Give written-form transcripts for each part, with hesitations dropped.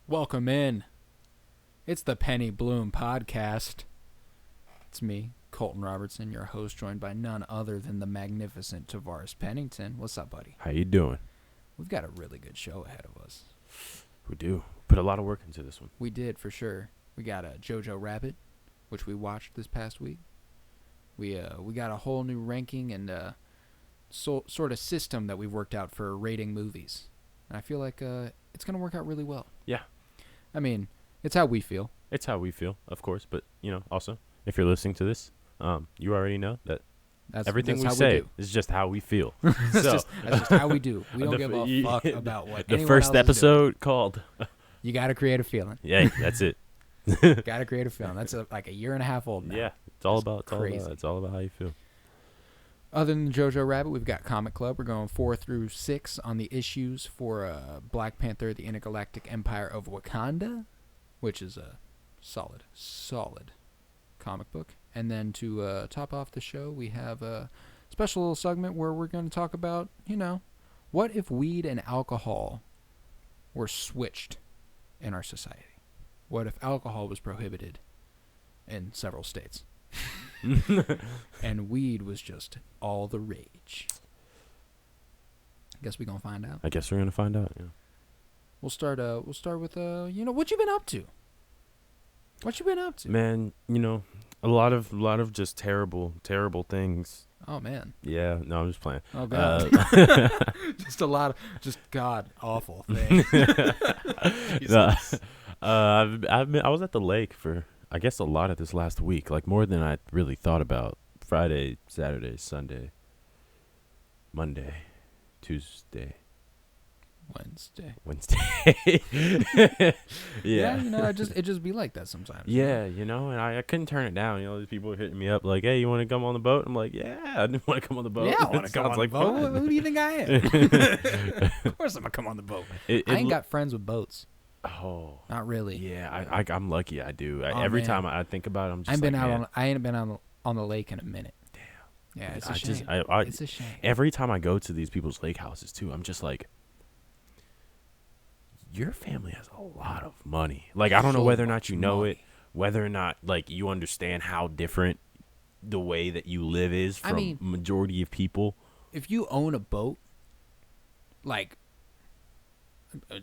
Welcome in. It's the Penny Bloom Podcast. It's me, Colton Robertson, your host, joined by none other than the magnificent Tavares Pennington. What's up, buddy? How you doing? We've got a really good show ahead of us. We do. Put a lot of work into this one. We did, for sure. We got a Jojo Rabbit, which we watched this past week. We got a whole new ranking and sort of system that we've worked out for rating movies. And I feel like it's going to work out really well. Yeah. I mean, it's how we feel. It's how we feel, of course. But, also, if you're listening to this, you already know that everything we say is just how we feel. That's just how we do. We don't give a fuck about what the anyone first else episode called... You got to create a feeling. Yeah, that's it. Got to create a feeling. That's like a year and a half old now. Yeah, it's all about how you feel. Other than Jojo Rabbit, we've got Comic Club. We're going 4 through 6 on the issues for Black Panther, the Intergalactic Empire of Wakanda, which is a solid comic book. And then to top off the show, we have a special little segment where we're going to talk about, what if weed and alcohol were switched in our society? What if alcohol was prohibited in several states? And weed was just all the rage. Guess we're gonna find out. I guess we're gonna find out. Yeah. We'll start with what you been up to? What you been up to? Man, a lot of just terrible things. Oh man. Yeah. No, I'm just playing. Oh god. Just a lot of just god awful things. I was at the lake for, I guess, a lot of this last week, like more than I really thought about. Friday, Saturday, Sunday, Monday, Tuesday, Wednesday. Yeah. It just be like that sometimes. Yeah, and I couldn't turn it down. These people are hitting me up like, "Hey, you want to come on the boat?" I'm like, "Yeah, I didn't want to come on the boat." Yeah, I want to come on the boat. Fun. Who do you think I am? Of course I'm gonna come on the boat. I ain't got friends with boats. Oh, not really. Yeah, I'm lucky. I do. Every man. time I think about it, I'm just I ain't been on the lake in a minute. Damn. Yeah, it's a shame. It's a shame. Every time I go to these people's lake houses too, I'm just like, your family has a lot of money. Like, I don't know whether or not you know it, whether or not like you understand how different the way that you live is from majority of people. If you own a boat, like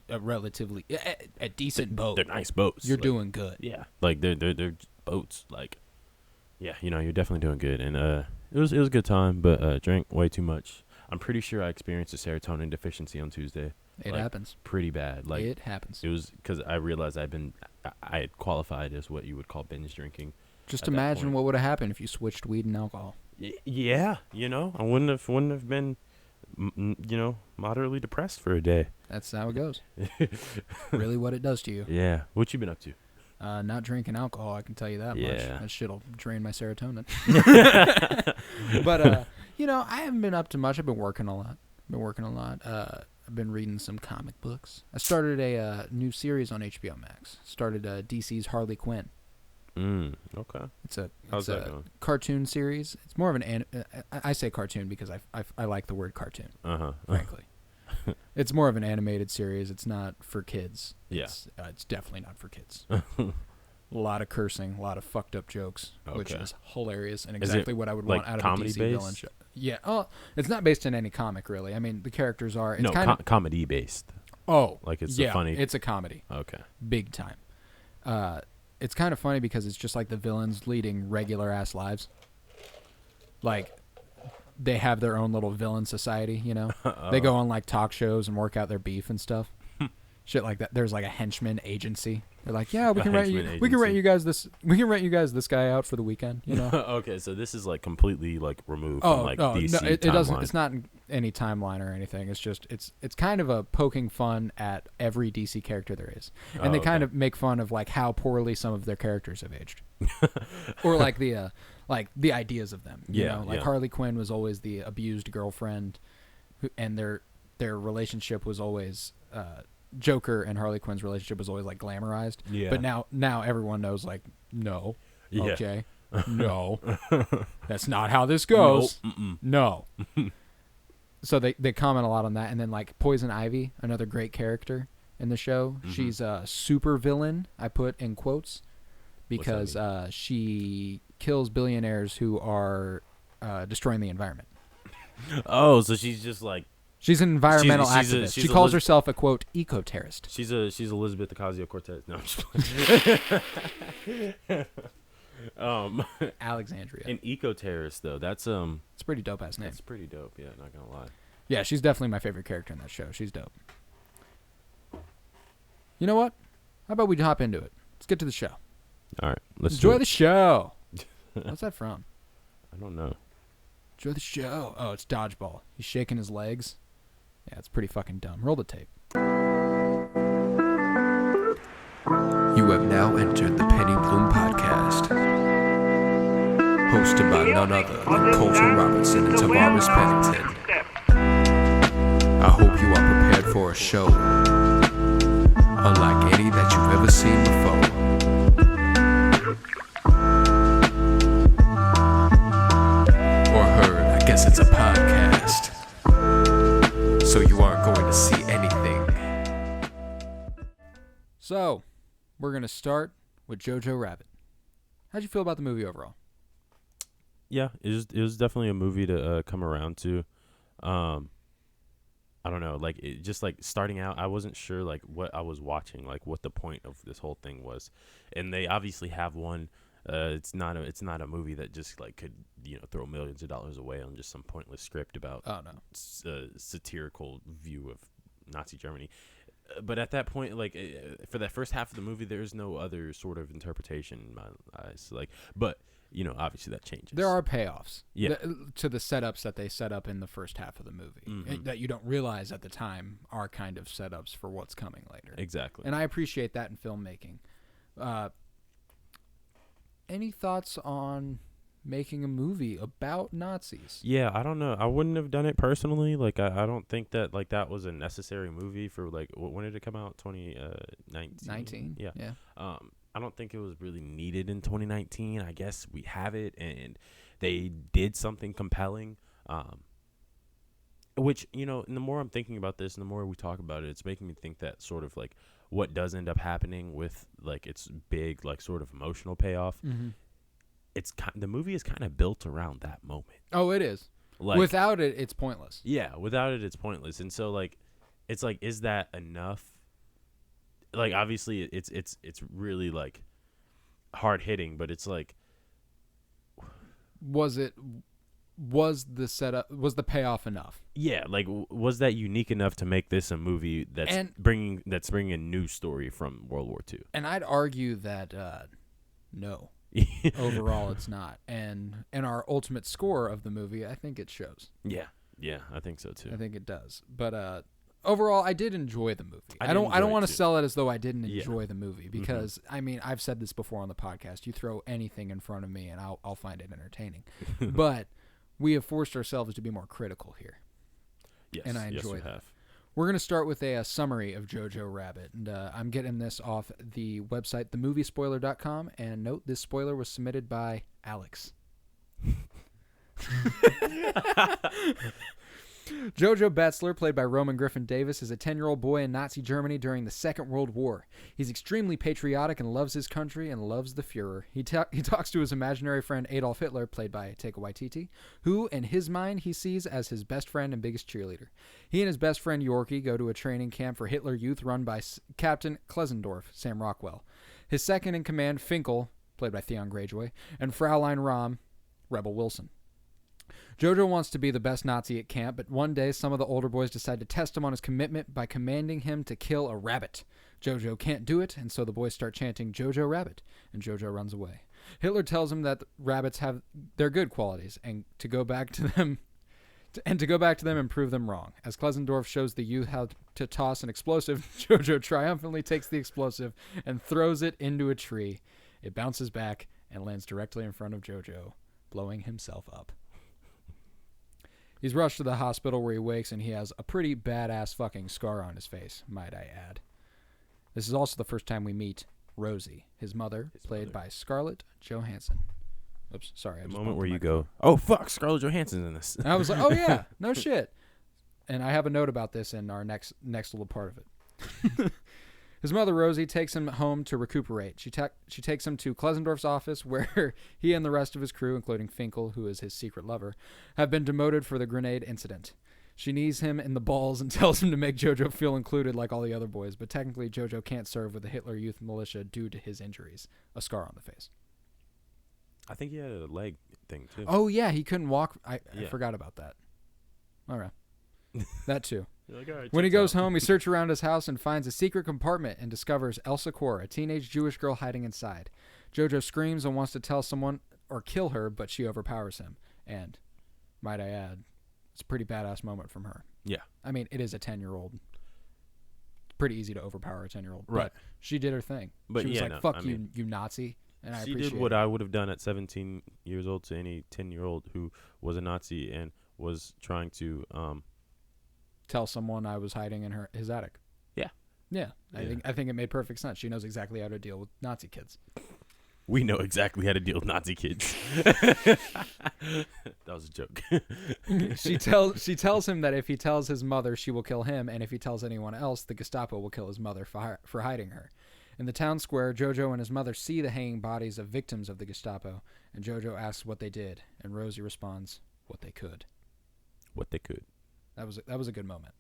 a relatively a decent boat, they're nice boats. You're doing good. Yeah, like they're boats. Like, yeah, you're definitely doing good. And it was a good time, but drank way too much. I'm pretty sure I experienced a serotonin deficiency on Tuesday. It happens. Pretty bad. Like, it happens. It was because I realized I had qualified as what you would call binge drinking. Just imagine what would have happened if you switched weed and alcohol. Yeah, I wouldn't have been, moderately depressed for a day. That's how it goes. Really, what it does to you. Yeah. What you been up to? Not drinking alcohol, I can tell you that much. That shit'll drain my serotonin. But I haven't been up to much. I've been working a lot. I've been reading some comic books. I started a new series on HBO Max. Started DC's Harley Quinn. Okay. How's that going? Cartoon series. It's more of an I say cartoon because I like the word cartoon. Frankly. It's more of an animated series. It's not for kids. Yeah. It's definitely not for kids. A lot of cursing, a lot of fucked up jokes, which is hilarious and exactly what I would want out of a DC villain show. Yeah. Oh, it's not based in any comic, really. I mean, the characters are. It's kind of comedy based. Oh, like it's funny. It's a comedy. Okay. Big time. It's kind of funny because it's just like the villains leading regular ass lives. Like, they have their own little villain society, They go on like talk shows and work out their beef and stuff. Shit like that. There's like a henchman agency. They're like, yeah, we can rent you guys this guy out for the weekend, Okay, so this is like completely like removed from like DC. No, it doesn't. It's not any timeline or anything. It's just it's kind of a poking fun at every DC character there is, and they kind of make fun of like how poorly some of their characters have aged, or like the ideas of them. Harley Quinn was always the abused girlfriend, and their relationship was always. Joker and Harley Quinn's relationship was always like glamorized. Yeah. But now everyone knows like, no. Yeah. Okay. No. That's not how this goes. Nope. No. So they comment a lot on that. And then like Poison Ivy, another great character, in the show. Mm-hmm. She's a super villain, I put in quotes, because mean? she kills billionaires who are destroying the environment. Oh, so she's just like She's an environmental she's activist. she's She a calls lis- herself a, quote, eco-terrorist. she's Elizabeth Ocasio-Cortez. No, I'm just playing. Alexandria. An eco-terrorist though. That's It's a pretty dope-ass name. That's pretty dope. Yeah, not gonna lie. Yeah, she's definitely my favorite character in that show. She's dope. You know what? How about we hop into it? Let's get to the show. All right, let's Enjoy do the show. What's that from? I don't know. Enjoy the show. Oh, it's Dodgeball. He's shaking his legs. Yeah, it's pretty fucking dumb. Roll the tape. You have now entered the Penny Bloom Podcast. Hosted by none other than Colton Robinson and Tavares Pennington. I hope you are prepared for a show unlike any that you've ever seen before. Or heard, I guess it's a podcast. So you aren't going to see anything. So, we're going to start with Jojo Rabbit. How'd you feel about the movie overall? Yeah, it was definitely a movie to come around to. I don't know, like it just like starting out, I wasn't sure like what I was watching, like what the point of this whole thing was, and they obviously have one. It's not a movie that just like could throw millions of dollars away on just some pointless script about satirical view of Nazi Germany. But at that point, like for that first half of the movie, there's no other sort of interpretation in my eyes. Like, but obviously that changes. There are payoffs, yeah, to the setups that they set up in the first half of the movie that you don't realize at the time are kind of setups for what's coming later. Exactly, and I appreciate that in filmmaking. Any thoughts on making a movie about Nazis? Yeah, I don't know. I wouldn't have done it personally. Like, I don't think that like that was a necessary movie for like when did it come out? 2019. Yeah. I don't think it was really needed in 2019. I guess we have it, and they did something compelling. Which and the more I'm thinking about this, and the more we talk about it, it's making me think that sort of like what does end up happening with like its big like sort of emotional payoff. Mm-hmm. The movie is kind of built around that moment. Oh, it is. Like, without it, it's pointless. Yeah, without it, it's pointless. And so like, it's like, is that enough? Like, obviously, it's really like hard hitting, but it's like, was the payoff enough? Yeah, like was that unique enough to make this a movie that's bringing a new story from World War II? And I'd argue that no. Overall, it's not. And in our ultimate score of the movie, I think it shows. Yeah, I think so too. I think it does. But overall, I did enjoy the movie. I don't want to sell it as though I didn't enjoy the movie, because I mean, I've said this before on the podcast. You throw anything in front of me, and I'll find it entertaining. But we have forced ourselves to be more critical here. Yes, and I enjoy we that. have. We're going to start with a summary of Jojo Rabbit, and I'm getting this off the website, themoviespoiler.com, and note, this spoiler was submitted by Alex. Jojo Betzler, played by Roman Griffin Davis, is a 10-year-old boy in Nazi Germany during the Second World War. He's extremely patriotic and loves his country and loves the Fuhrer. He talks to his imaginary friend Adolf Hitler, played by Taika Waititi, who, in his mind, he sees as his best friend and biggest cheerleader. He and his best friend Yorkie go to a training camp for Hitler Youth run by Captain Klesendorf, Sam Rockwell. His second-in-command, Finkel, played by Theon Greyjoy, and Fraulein Rahm, Rebel Wilson. Jojo wants to be the best Nazi at camp, but one day some of the older boys decide to test him on his commitment by commanding him to kill a rabbit. Jojo can't do it, and so the boys start chanting Jojo Rabbit, and Jojo runs away. Hitler tells him that rabbits have their good qualities, and to go back to them and prove them wrong. As Klesendorf shows the youth how to toss an explosive, Jojo triumphantly takes the explosive and throws it into a tree. It bounces back and lands directly in front of Jojo, blowing himself up. He's rushed to the hospital where he wakes, and he has a pretty badass fucking scar on his face, might I add. This is also the first time we meet Rosie, his mother, played by Scarlett Johansson. Oops, sorry. The moment where you go, oh, fuck, Scarlett Johansson's in this. And I was like, oh, yeah, no shit. And I have a note about this in our next little part of it. His mother, Rosie, takes him home to recuperate. She takes him to Klesendorf's office, where he and the rest of his crew, including Finkel, who is his secret lover, have been demoted for the grenade incident. She knees him in the balls and tells him to make Jojo feel included like all the other boys, but technically Jojo can't serve with the Hitler Youth Militia due to his injuries, a scar on the face. I think he had a leg thing, too. Oh, yeah, he couldn't walk. I forgot about that. All right. That, too. Like, all right, When he goes home, he searches around his house and finds a secret compartment and discovers Elsa Kor, a teenage Jewish girl hiding inside. Jojo screams and wants to tell someone or kill her, but she overpowers him. And, might I add, it's a pretty badass moment from her. Yeah. I mean, it is a 10-year-old. It's pretty easy to overpower a 10-year-old. Right. But she did her thing. But she was yeah, like, no, fuck I you, mean, you Nazi. And I she appreciate did what it. I would have done at 17 years old to any 10-year-old who was a Nazi and was trying to tell someone I was hiding in his attic. Yeah. Yeah. I think it made perfect sense. She knows exactly how to deal with Nazi kids. We know exactly how to deal with Nazi kids. That was a joke. She tells him that if he tells his mother, she will kill him, and if he tells anyone else, the Gestapo will kill his mother for hiding her. In the town square, Jojo and his mother see the hanging bodies of victims of the Gestapo, and Jojo asks what they did, and Rosie responds, what they could. What they could. That was a good moment.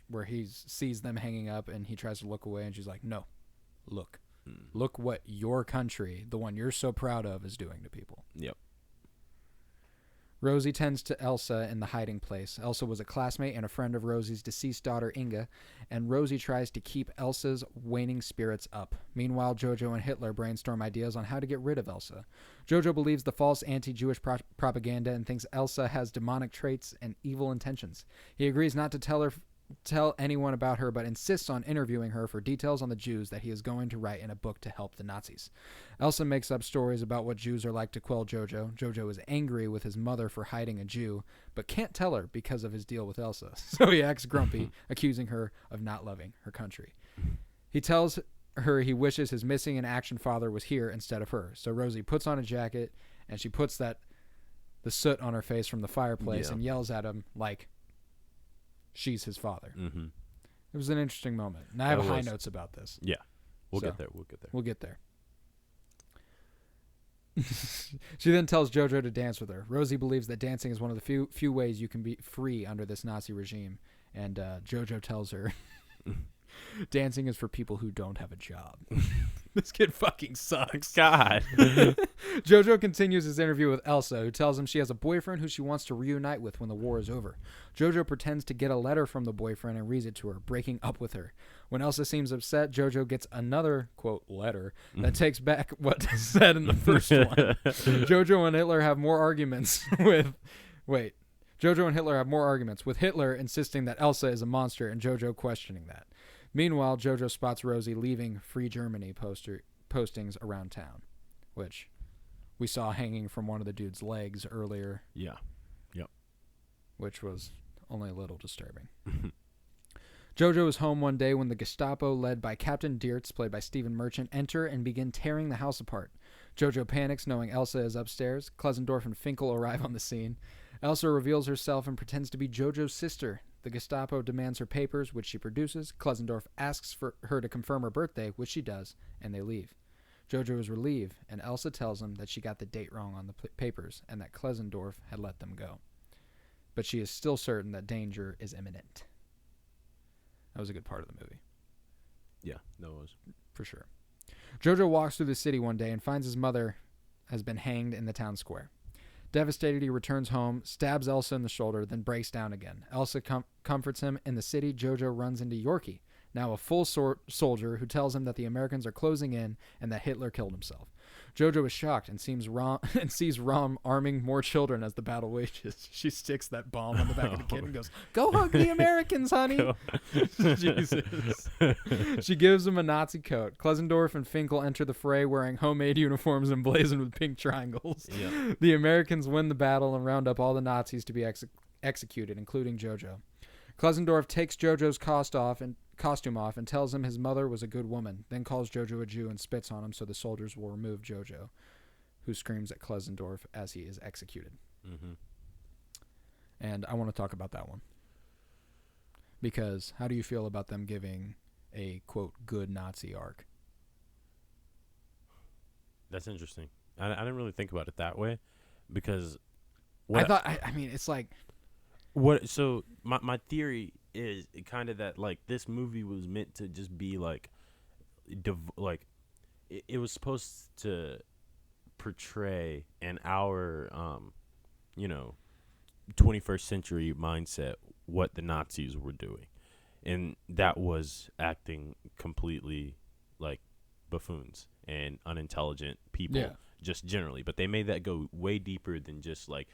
Where he sees them hanging up, and he tries to look away, and she's like, no, look. Look what your country, the one you're so proud of, is doing to people. Yep. Rosie tends to Elsa in the hiding place. Elsa was a classmate and a friend of Rosie's deceased daughter, Inga, and Rosie tries to keep Elsa's waning spirits up. Meanwhile, Jojo and Hitler brainstorm ideas on how to get rid of Elsa. Jojo believes the false anti-Jewish propaganda and thinks Elsa has demonic traits and evil intentions. He agrees not to tell anyone about her, but insists on interviewing her for details on the Jews that he is going to write in a book to help the Nazis. Elsa makes up stories about what Jews are like to quell Jojo. Jojo is angry with his mother for hiding a Jew, but can't tell her because of his deal with Elsa. So he acts grumpy, accusing her of not loving her country. He tells her he wishes his missing in action father was here instead of her. So Rosie puts on a jacket, and she puts the soot on her face from the fireplace and yells at him like she's his father. Mm-hmm. It was an interesting moment. And I have high notes about this. Yeah. We'll get there. We'll get there. She then tells Jojo to dance with her. Rosie believes that dancing is one of the few ways you can be free under this Nazi regime. And Jojo tells her dancing is for people who don't have a job. This kid fucking sucks. God. Jojo continues his interview with Elsa, who tells him she has a boyfriend who she wants to reunite with when the war is over. Jojo pretends to get a letter from the boyfriend and reads it to her, breaking up with her. When Elsa seems upset, Jojo gets another, quote, letter that takes back what was said in the first one. Jojo and Hitler have more arguments with Hitler insisting that Elsa is a monster and Jojo questioning that. Meanwhile, Jojo spots Rosie leaving Free Germany postings around town, which we saw hanging from one of the dude's legs earlier. Yeah. Yep. Which was only a little disturbing. Jojo is home one day when the Gestapo, led by Captain Diertz, played by Stephen Merchant, enter and begin tearing the house apart. Jojo panics, knowing Elsa is upstairs. Klesendorf and Finkel arrive on the scene. Elsa reveals herself and pretends to be Jojo's sister. The Gestapo demands her papers, which she produces. Klesendorf asks for her to confirm her birthday, which she does, and they leave. Jojo is relieved, and Elsa tells him that she got the date wrong on the papers and that Klesendorf had let them go. But she is still certain that danger is imminent. That was a good part of the movie. Yeah, that was. For sure. Jojo walks through the city one day and finds his mother has been hanged in the town square. Devastated, he returns home, stabs Elsa in the shoulder, then breaks down again. Elsa comforts him. In the city, Jojo runs into Yorkie, now a full soldier, who tells him that the Americans are closing in and that Hitler killed himself. Jojo is shocked and sees Rom arming more children as the battle wages. She sticks that bomb on the back of the kid and goes, "Go hug the Americans, honey." Jesus. She gives him a Nazi coat. Klesendorf and Finkel enter the fray wearing homemade uniforms emblazoned with pink triangles. Yep. The Americans win the battle and round up all the Nazis to be executed, including Jojo. Klesendorf takes Jojo's costume off and tells him his mother was a good woman, then calls Jojo a Jew and spits on him, so the soldiers will remove Jojo, who screams at Klesendorf as he is executed. Mm-hmm. And I want to talk about that one. Because how do you feel about them giving a quote good Nazi arc. That's interesting. I didn't really think about it that way, because I mean, it's like what. So my theory is kind of that like this movie was meant to just be like, it was supposed to portray in our 21st century mindset what the Nazis were doing, and that was acting completely like buffoons and unintelligent people, just generally. But they made that go way deeper than just like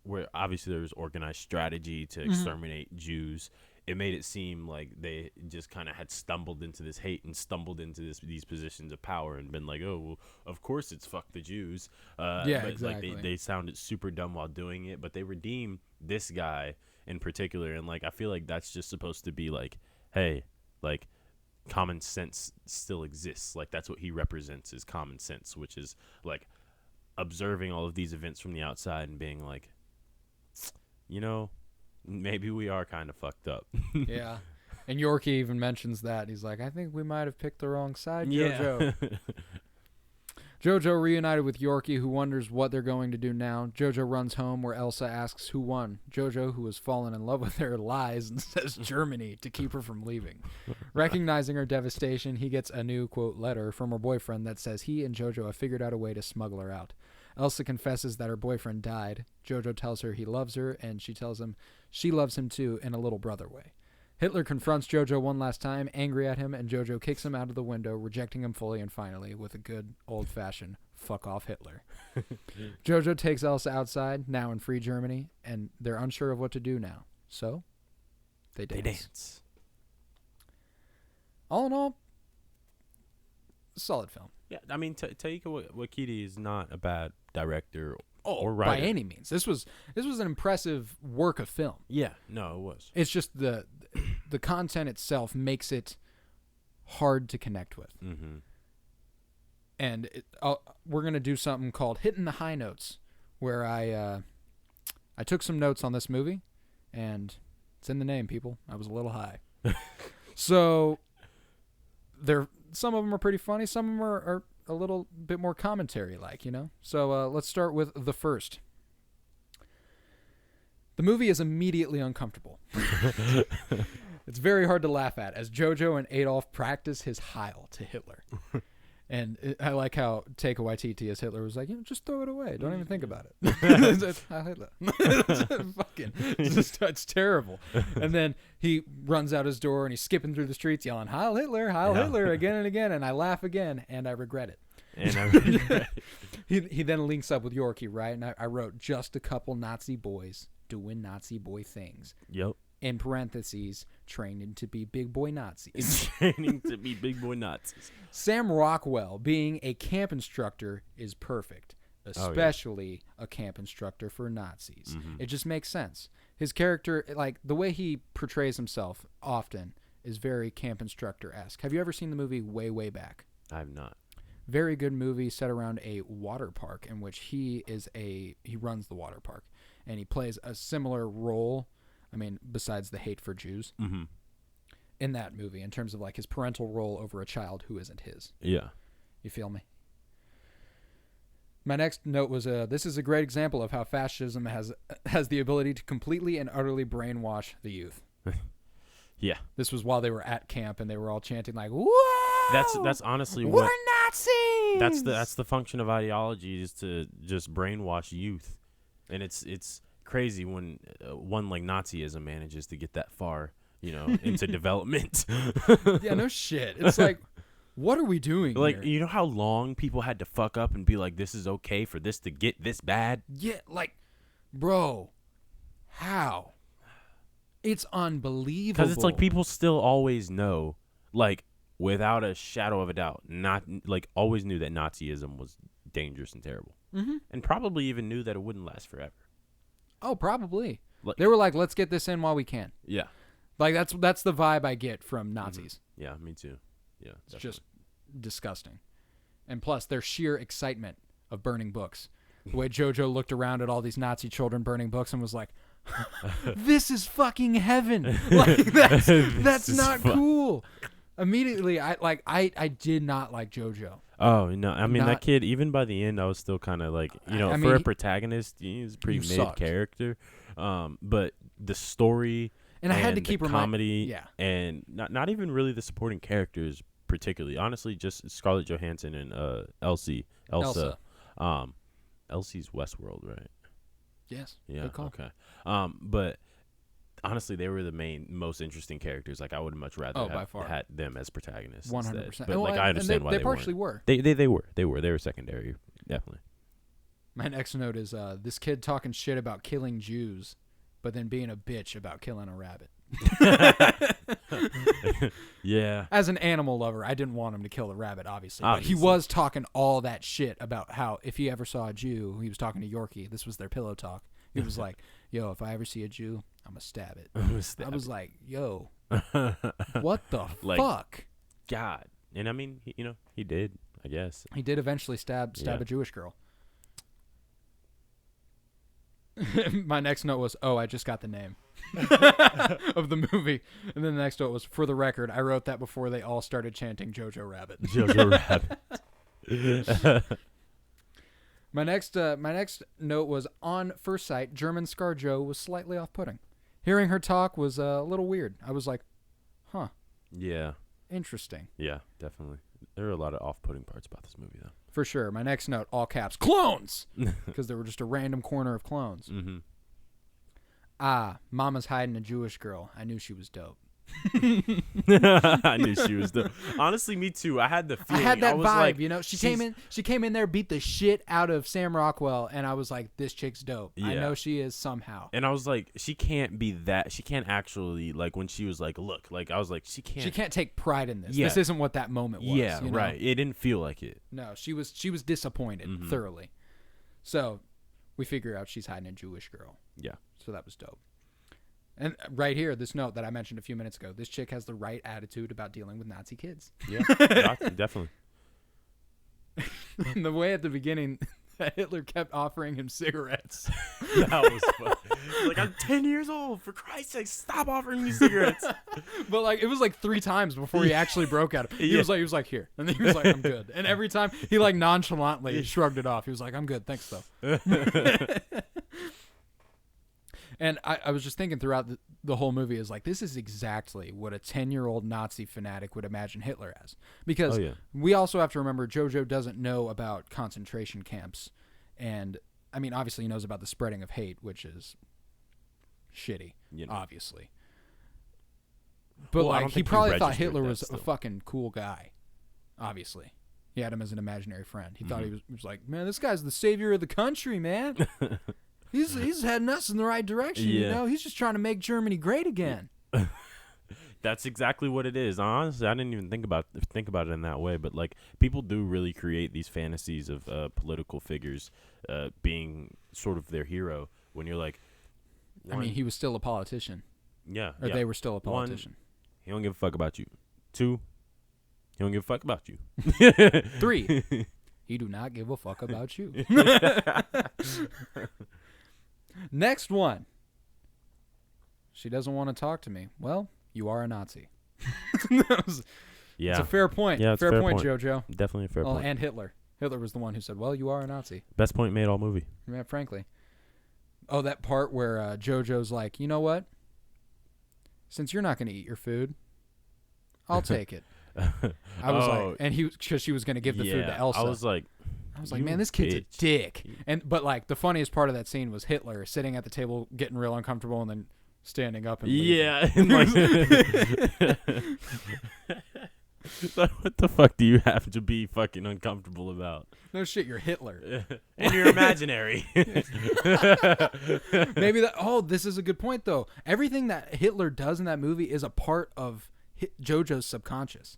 where obviously there was organized strategy to exterminate Jews. It made it seem like they just kind of had stumbled into this hate and stumbled into these positions of power and been like, oh, well, of course it's fuck the Jews. But exactly. Like they sounded super dumb while doing it, but they redeemed this guy in particular. And like, I feel like that's just supposed to be like, hey, like common sense still exists. Like that's what he represents, is common sense, which is like observing all of these events from the outside and being like, maybe we are kind of fucked up. Yeah. And Yorkie even mentions that. He's like, I think we might have picked the wrong side, Jojo. Yeah. Jojo reunited with Yorkie, who wonders what they're going to do now. Jojo runs home, where Elsa asks who won. Jojo, who has fallen in love with her, lies and says Germany to keep her from leaving. Recognizing her devastation, he gets a new, quote, letter from her boyfriend that says he and Jojo have figured out a way to smuggle her out. Elsa confesses that her boyfriend died. Jojo tells her he loves her, and she tells him she loves him too, in a little brother way. Hitler confronts Jojo one last time, angry at him, and Jojo kicks him out of the window, rejecting him fully and finally with a good old-fashioned fuck off Hitler. Jojo takes Elsa outside, now in free Germany, and they're unsure of what to do now. So, they dance. All in all, solid film. Yeah, I mean, Taika Waititi is not a bad director or writer. By any means. This was an impressive work of film. Yeah, no, it was. It's just the content itself makes it hard to connect with. Mm-hmm. And we're going to do something called Hitting the High Notes, where I took some notes on this movie, and it's in the name, people. I was a little high. So some of them are pretty funny. Some of them are a little bit more commentary-like, So let's start with the first. The movie is immediately uncomfortable. It's very hard to laugh at as Jojo and Adolf practice his Heil to Hitler. And I like how Taika Waititi as Hitler was like, just throw it away. Don't even think about it. It's Heil Hitler. It's terrible. And then he runs out his door and he's skipping through the streets yelling, Heil Hitler, Heil Hitler, again and again. And I laugh again and I regret it. He then links up with Yorkie, right? And I wrote, just a couple Nazi boys doing Nazi boy things. Yep. In parentheses, training to be big boy Nazis. Training to be big boy Nazis. Sam Rockwell being a camp instructor is perfect, especially a camp instructor for Nazis. Mm-hmm. It just makes sense. His character, like the way he portrays himself often, is very camp instructor-esque. Have you ever seen the movie Way, Way Back? I have not. Very good movie set around a water park in which he runs the water park, and he plays a similar role. I mean, besides the hate for Jews, mm-hmm. in that movie, in terms of like his parental role over a child who isn't his. Yeah. You feel me? My next note was, this is a great example of how fascism has the ability to completely and utterly brainwash the youth. Yeah. This was while they were at camp and they were all chanting like, whoa! That's honestly we're what... Nazis! That's the function of ideology, is to just brainwash youth. And it's crazy when one like Nazism manages to get that far, into development. Yeah, no shit. It's like, what are we doing like, here? you know how long people had to fuck up and be like, this is okay for this to get this bad? Yeah, like, bro, how? It's unbelievable. Because it's like people still always know, like, without a shadow of a doubt, not like always knew that Nazism was dangerous and terrible. Mm-hmm. And probably even knew that it wouldn't last forever. Oh, probably. Like, they were like, let's get this in while we can. Yeah. Like, that's the vibe I get from Nazis. Mm-hmm. Yeah, me too. Yeah, it's just disgusting. And plus, their sheer excitement of burning books. The way Jojo looked around at all these Nazi children burning books and was like, this is fucking heaven. Like, that's not cool. Immediately, I did not like JoJo. Oh no! I mean, that kid. Even by the end, I was still kind of like, I for mean, a protagonist, he's a pretty mid sucked. character. But the story and I had to the keep comedy, yeah, and not even really the supporting characters particularly. Honestly, just Scarlett Johansson and Elsa. Elsie's Westworld, right? Yes. Yeah. Good call. Okay. But honestly, they were the most interesting characters. Like, I would much rather by have far. had them as protagonists. 100%. But like, I understand why they partially were. They were secondary, definitely. My next note is this kid talking shit about killing Jews, but then being a bitch about killing a rabbit. Yeah. As an animal lover, I didn't want him to kill the rabbit, obviously. But he was talking all that shit about how if he ever saw a Jew, he was talking to Yorkie. This was their pillow talk. He was like, yo, if I ever see a Jew, I'm going to stab it. I was like, yo, what the fuck? God. And I mean, he did, I guess. He did eventually stab a Jewish girl. My next note was, I just got the name of the movie. And then the next note was, for the record, I wrote that before they all started chanting Jojo Rabbit. Jojo Rabbit. My next note was, on first sight, German ScarJo was slightly off-putting. Hearing her talk was a little weird. I was like, huh. Yeah. Interesting. Yeah, definitely. There are a lot of off-putting parts about this movie, though. For sure. My next note, all caps, clones! Because they were just a random corner of clones. Mm-hmm. Mama's hiding a Jewish girl. I knew she was dope. I knew she was dope. Honestly, me too. I had the feeling. I had that vibe, like, She came in there, beat the shit out of Sam Rockwell, and I was like, this chick's dope. Yeah. I know she is somehow. And I was like, she can't be that. She can't actually, like, when she was like, look, like, I was like, she can't take pride in this. Yeah. This isn't what that moment was. Yeah, right. It didn't feel like it. No, she was disappointed thoroughly. So we figure out she's hiding a Jewish girl. Yeah. So that was dope. And right here, this note that I mentioned a few minutes ago, this chick has the right attitude about dealing with Nazi kids. Yeah, definitely. And the way at the beginning that Hitler kept offering him cigarettes. That was fun. Like, I'm 10 years old. For Christ's sake, stop offering me cigarettes. But like, it was like 3 times before he actually broke out. He was like, here. And then he was like, I'm good. And every time he like nonchalantly shrugged it off. He was like, I'm good. Thanks though. And I was just thinking throughout the whole movie is like, this is exactly what a 10-year-old Nazi fanatic would imagine Hitler as. Because we also have to remember Jojo doesn't know about concentration camps. And, I mean, obviously he knows about the spreading of hate, which is shitty, obviously. But, like, he probably thought Hitler was a fucking cool guy, obviously. He had him as an imaginary friend. He thought he was like, man, this guy's the savior of the country, man. He's heading us in the right direction, He's just trying to make Germany great again. That's exactly what it is. Honestly, I didn't even think about it in that way. But like, people do really create these fantasies of political figures being sort of their hero. When you're like, I mean, he was still a politician. Yeah, or they were still a politician. 1, he don't give a fuck about you. 2, he don't give a fuck about you. 3, he do not give a fuck about you. Next one. She doesn't want to talk to me. Well, you are a Nazi. It's a fair point. Yeah, fair point, Jojo. Definitely a fair point. And Hitler. Hitler was the one who said, well, you are a Nazi. Best point made all movie. Yeah, frankly. Oh, that part where Jojo's like, you know what? Since you're not going to eat your food, I'll take it. I was like, and because she was going to give the food to Elsa. I was like, man, this kid's a dick. But like, the funniest part of that scene was Hitler sitting at the table, getting real uncomfortable, and then standing up and leaving. Yeah, and like, so what the fuck do you have to be fucking uncomfortable about? No shit, you're Hitler. And you're imaginary. Maybe this is a good point though. Everything that Hitler does in that movie is a part of Jojo's subconscious.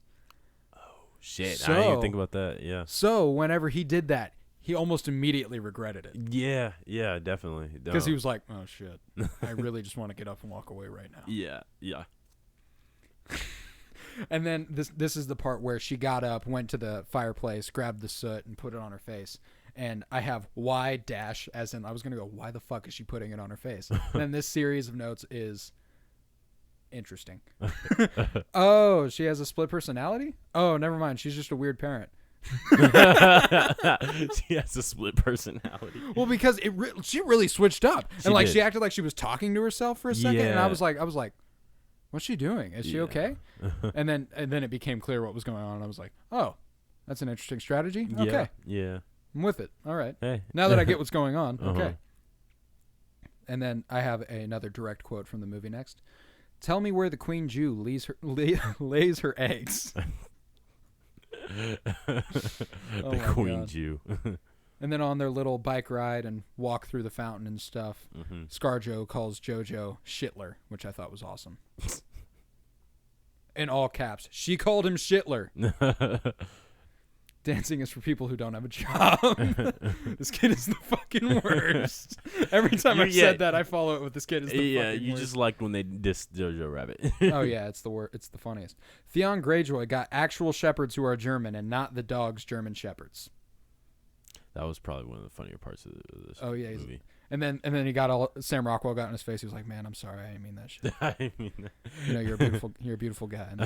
Shit, I didn't even think about that. Yeah. So whenever he did that, he almost immediately regretted it. Yeah, definitely. Because he was like, "Oh shit, I really just want to get up and walk away right now." Yeah. And then this is the part where she got up, went to the fireplace, grabbed the soot, and put it on her face. And I have why dash, as in I was gonna go, why the fuck is she putting it on her face? And then this series of notes is Interesting. Oh, she has a split personality? Oh, never mind. She's just a weird parent. She has a split personality. Well, because she really switched up. And like did. she acted like she was talking to herself for a second. And I Yeah. was like, what's she doing? Is she okay? and then it became clear what was going on. And I was like, oh, that's an interesting strategy. Okay. Yeah. I'm with it. All right. Hey. Now that I get what's going on. Uh-huh. Okay. And then I have another direct quote from the movie next. Tell me where the Queen Jew lays her eggs. The Queen Jew. And then on their little bike ride and walk through the fountain and stuff, ScarJo calls Jojo Shitler, which I thought was awesome. In all caps. She called him Shitler. Dancing is for people who don't have a job. This kid is the fucking worst. Every time I've said that, I follow it with this kid is the fucking worst. You just liked when they dissed Jojo Rabbit. Oh, yeah, it's the funniest. Theon Greyjoy got actual shepherds who are German and not the dog's German shepherds. That was probably one of the funnier parts of this movie. And then he got Sam Rockwell got in his face. He was like, "Man, I'm sorry, I didn't mean that shit. I mean, You know, you're a beautiful guy." And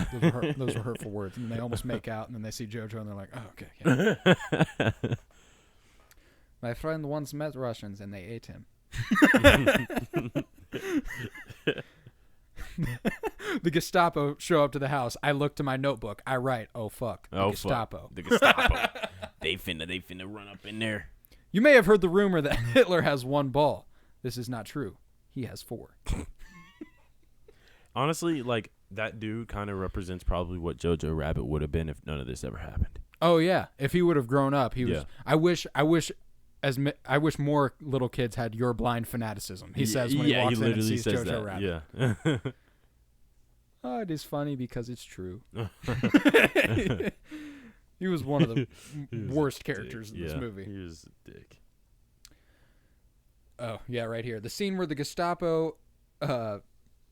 those were hurtful words. And they almost make out, and then they see Jojo, and they're like, "Oh, okay." Yeah. My friend once met Russians, and they ate him. The Gestapo show up to the house. I look to my notebook. I write, "Oh fuck, the Gestapo." Fuck. The Gestapo. They finna run up in there. You may have heard the rumor that Hitler has one ball. This is not true. He has 4. Honestly, like that dude kind of represents probably what Jojo Rabbit would have been if none of this ever happened. Oh yeah, if he would have grown up, he was. I wish more little kids had your blind fanaticism. He says when he walks in and sees Jojo Rabbit. Yeah. Oh, it is funny because it's true. He was one of the worst characters in this movie. He was a dick. Oh, yeah, right here. The scene where the Gestapo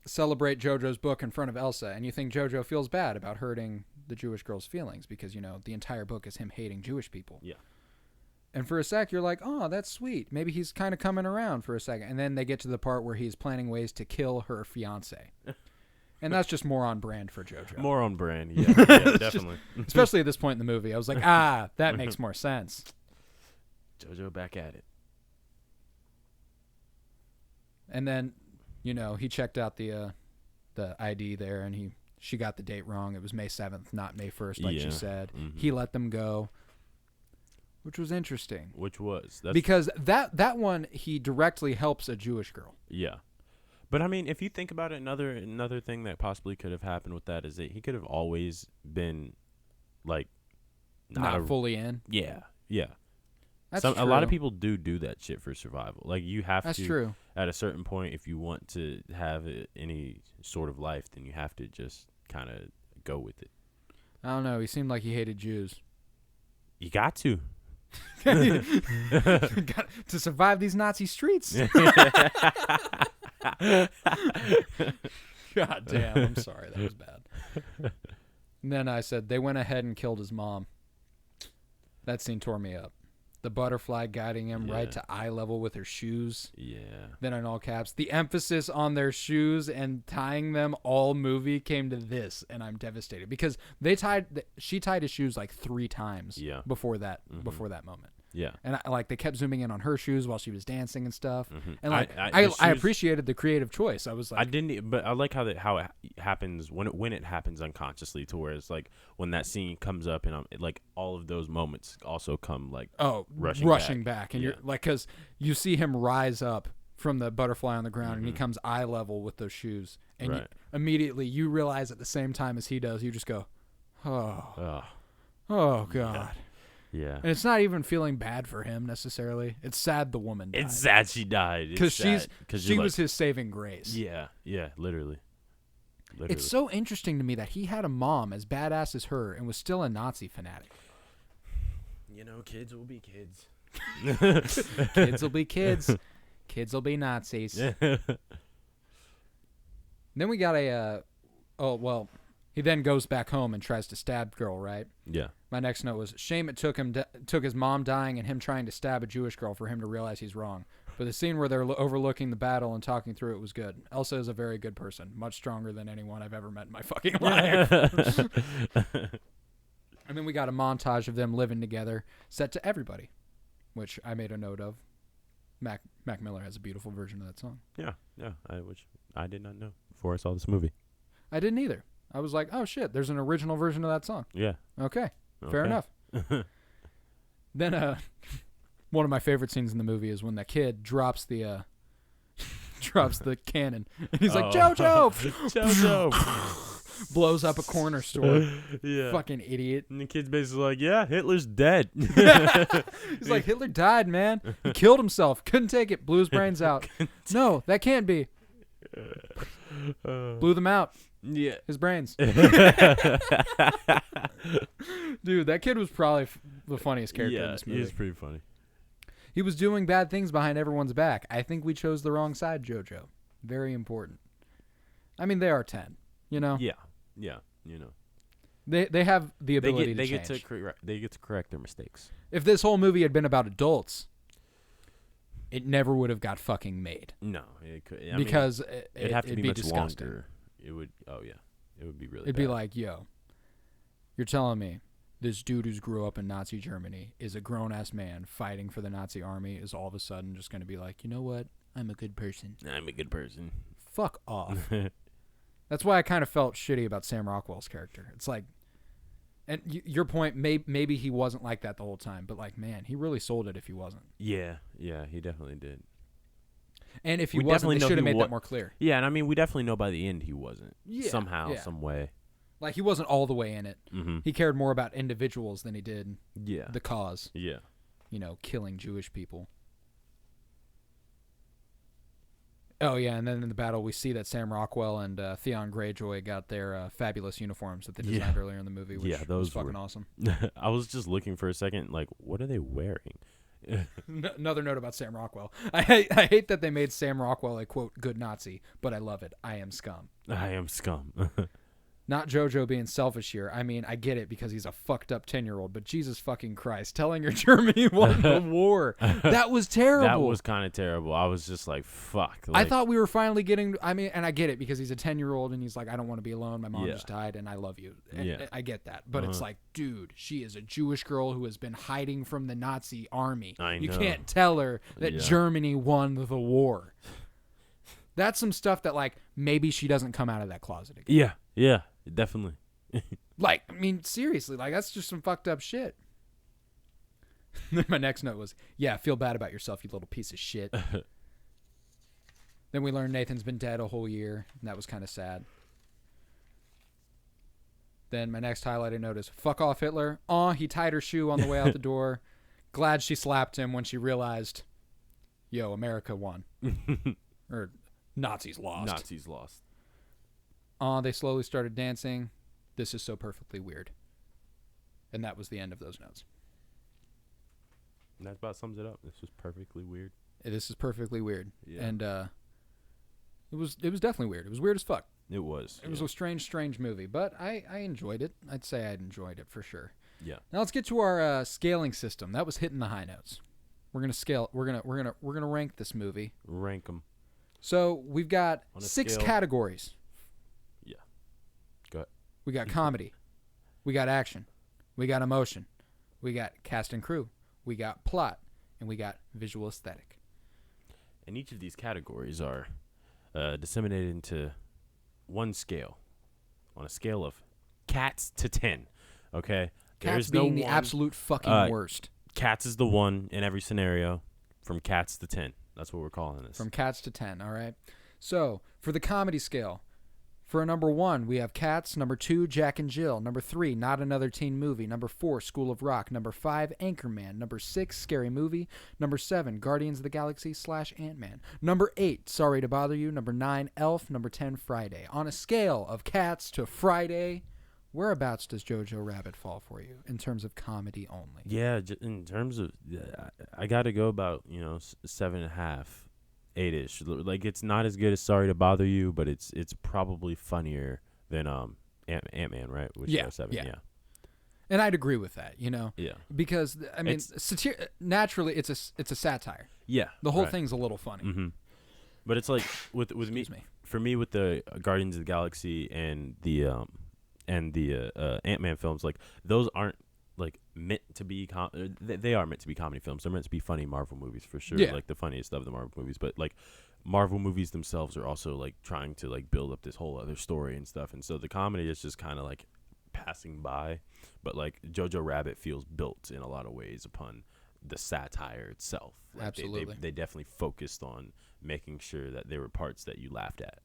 celebrate Jojo's book in front of Elsa, and you think Jojo feels bad about hurting the Jewish girl's feelings because, you know, the entire book is him hating Jewish people. Yeah. And for a sec, you're like, oh, that's sweet. Maybe he's kind of coming around for a second. And then they get to the part where he's planning ways to kill her fiancé. And that's just more on brand for JoJo. More on brand, yeah, definitely. Especially at this point in the movie. I was like, that makes more sense. JoJo back at it. And then, you know, he checked out the ID there, and she got the date wrong. It was May 7th, not May 1st, like she said. Mm-hmm. He let them go, which was interesting. Because that one, he directly helps a Jewish girl. Yeah. But I mean, if you think about it, another thing that possibly could have happened with that is that he could have always been, like, not fully in. Yeah. That's true. A lot of people do that shit for survival. Like, you have That's to. True. At a certain point, if you want to have any sort of life, then you have to just kind of go with it. I don't know. He seemed like he hated Jews. You got to. Got to survive these Nazi streets. God damn, I'm sorry. That was bad. And then I said, they went ahead and killed his mom. That scene tore me up. The butterfly guiding him right to eye level with her shoes. Yeah. Then in all caps, the emphasis on their shoes and tying them all movie came to this, and I'm devastated. Because she tied his shoes like 3 times before that moment. Yeah. And they kept zooming in on her shoes while she was dancing and stuff. Mm-hmm. And I appreciated the creative choice. I was like, but I like how it happens when it happens unconsciously, to where it's like when that scene comes up and like all of those moments also come like rushing back. And you're like, because you see him rise up from the butterfly on the ground, and he comes eye level with those shoes, and immediately you realize at the same time as he does, you just go, oh God. Yeah. And it's not even feeling bad for him necessarily. It's sad the woman died. It's sad she died. Because she was his saving grace. Yeah, literally. It's so interesting to me that he had a mom as badass as her and was still a Nazi fanatic. You know, kids will be kids. Kids will be kids. Kids will be Nazis. Then we got he then goes back home and tries to stab girl, right? Yeah. My next note was, shame it took his mom dying and him trying to stab a Jewish girl for him to realize he's wrong. But the scene where they're overlooking the battle and talking through it was good. Elsa is a very good person, much stronger than anyone I've ever met in my fucking life. And then we got a montage of them living together, set to Everybody, which I made a note of. Mac Miller has a beautiful version of that song. Yeah, which I did not know before I saw this movie. I didn't either. I was like, oh shit, there's an original version of that song. Yeah. Okay. Fair enough. Then one of my favorite scenes in the movie is when that kid drops the cannon and he's like, Jojo! Blows up a corner store. Yeah. Fucking idiot. And the kid's basically like, yeah, Hitler's dead. He's like, Hitler died, man. He killed himself. Couldn't take it. Blew his brains out. No, that can't be. Blew them out. Yeah. His brains. Dude, that kid was probably the funniest character in this movie. Yeah, he's pretty funny. He was doing bad things behind everyone's back. I think we chose the wrong side, Jojo. Very important. I mean, they are 10, you know? Yeah, you know. They have the ability to change. They get to correct their mistakes. If this whole movie had been about adults, it never would have got fucking made. No, it could. Because it'd have to be much disgusting. longer. It would. Oh yeah, it would be really. It'd bad. be like, yo, you're telling me this dude who's grew up in Nazi Germany is a grown ass man fighting for the Nazi army is all of a sudden just going to be like, you know what? I'm a good person. I'm a good person. Fuck off. That's why I kind of felt shitty about Sam Rockwell's character. It's like, and your point, maybe he wasn't like that the whole time, but like, man, he really sold it if he wasn't. Yeah, he definitely did. And if he wasn't, they should have made that more clear. Yeah, and I mean, we definitely know by the end he wasn't. Yeah, somehow, some way. Like, he wasn't all the way in it. Mm-hmm. He cared more about individuals than he did the cause. Yeah. You know, killing Jewish people. Oh, yeah, and then in the battle, we see that Sam Rockwell and Theon Greyjoy got their fabulous uniforms that they designed earlier in the movie, which was fucking awesome. I was just looking for a second, like, what are they wearing? Another note about Sam Rockwell. I hate that they made Sam Rockwell a, quote, good Nazi, but I love it. I am scum. I am scum. Not Jojo being selfish here. I mean, I get it because he's a fucked up 10-year-old, but Jesus fucking Christ, telling your Germany won the war. That was terrible. That was kind of terrible. I was just like, fuck. Like, I thought we were finally getting, I mean, and I get it because he's a 10-year-old and he's like, I don't want to be alone. My mom just died and I love you. Yeah. I get that. But it's like, dude, she is a Jewish girl who has been hiding from the Nazi army. I know. You can't tell her that Germany won the war. That's some stuff that, like, maybe she doesn't come out of that closet again. Yeah, definitely. Like, I mean, seriously, like, that's just some fucked up shit. Then my next note was, yeah, feel bad about yourself, you little piece of shit. Then we learned Nathan's been dead a whole year, and that was kind of sad. Then my next highlighted note is, fuck off, Hitler. He tied her shoe on the way out the door. Glad she slapped him when she realized, yo, America won. Or Nazis lost. They slowly started dancing. This is so perfectly weird. And that was the end of those notes. And that about sums it up. This was perfectly weird. This is perfectly weird. Yeah. And it was definitely weird. It was weird as fuck. It was. It was a strange movie, but I enjoyed it. I'd say I enjoyed it for sure. Yeah. Now let's get to our scaling system. That was hitting the high notes. We're gonna scale. We're gonna rank this movie. Rank them. So we've got 6 scale. categories. Yeah. Go ahead. We got comedy. We got action. We got emotion. We got cast and crew. We got plot. And we got visual aesthetic. And each of these categories are disseminated into one scale. On a scale of cats to 10. Okay? Cats being the absolute fucking worst. Cats is the one in every scenario. From cats to 10. That's what we're calling this. From cats to 10, all right? So, for the comedy scale, for number 1, we have Cats. Number 2, Jack and Jill. Number 3, Not Another Teen Movie. Number 4, School of Rock. Number 5, Anchorman. Number 6, Scary Movie. Number 7, Guardians of the Galaxy / Ant-Man. Number 8, Sorry to Bother You. Number 9, Elf. Number 10, Friday. On a scale of Cats to Friday, whereabouts does Jojo Rabbit fall for you in terms of comedy only? Yeah, in terms of, I got to go about 7.5, 8ish. Like, it's not as good as Sorry to Bother You, but it's probably funnier than Ant-Man, right? Which is 7. Yeah. And I'd agree with that, Yeah. because I mean, naturally, it's a satire. Yeah. The whole right. thing's a little funny. Mm-hmm. But it's like with me, for me with the Guardians of the Galaxy and the Ant-Man films, like those aren't like meant to be they are meant to be comedy films. They're meant to be funny Marvel movies for sure, like the funniest of the Marvel movies. But like Marvel movies themselves are also like trying to like build up this whole other story and stuff, and so the comedy is just kind of like passing by. But like Jojo Rabbit feels built in a lot of ways upon the satire itself. Like Absolutely. they definitely focused on making sure that there were parts that you laughed at.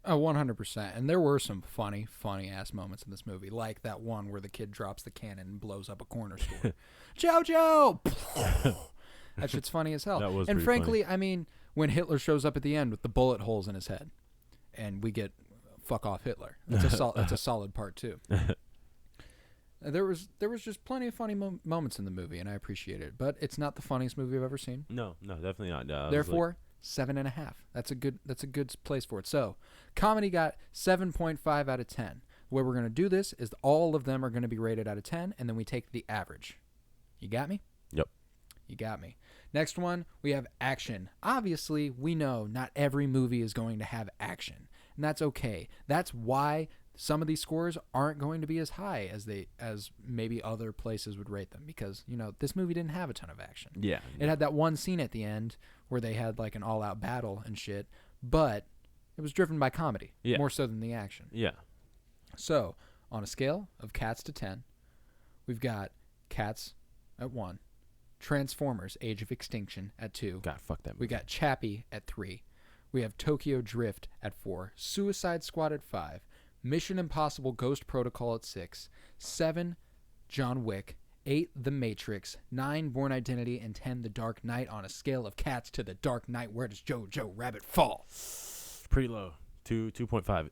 Oh, 100%. And there were some funny ass moments in this movie, like that one where the kid drops the cannon and blows up a corner store. Jojo! That shit's funny as hell. That was and frankly, funny. I mean, when Hitler shows up at the end with the bullet holes in his head, and we get fuck off Hitler. That's a solid part too. There was just plenty of funny moments in the movie, and I appreciate it. But it's not the funniest movie I've ever seen. No, definitely not. Therefore, 7.5. That's a good place for it. So, comedy got 7.5 out of 10. The way we're going to do this is all of them are going to be rated out of 10, and then we take the average. You got me? Yep. You got me. Next one, we have action. Obviously, we know not every movie is going to have action, and that's okay. That's why some of these scores aren't going to be as high as maybe other places would rate them, because this movie didn't have a ton of action. Yeah. It had that one scene at the end where they had like an all-out battle and shit, but it was driven by comedy more so than the action. Yeah. So, on a scale of Cats to 10, we've got Cats at 1, Transformers: Age of Extinction at 2. God, fuck that movie. We got Chappie at 3. We have Tokyo Drift at 4, Suicide Squad at 5, Mission Impossible Ghost Protocol at 6, 7, John Wick, 8, The Matrix, 9, Bourne Identity, and 10, The Dark Knight. On a scale of Cats to The Dark Knight, where does Jojo Rabbit fall? Pretty low. 2.5.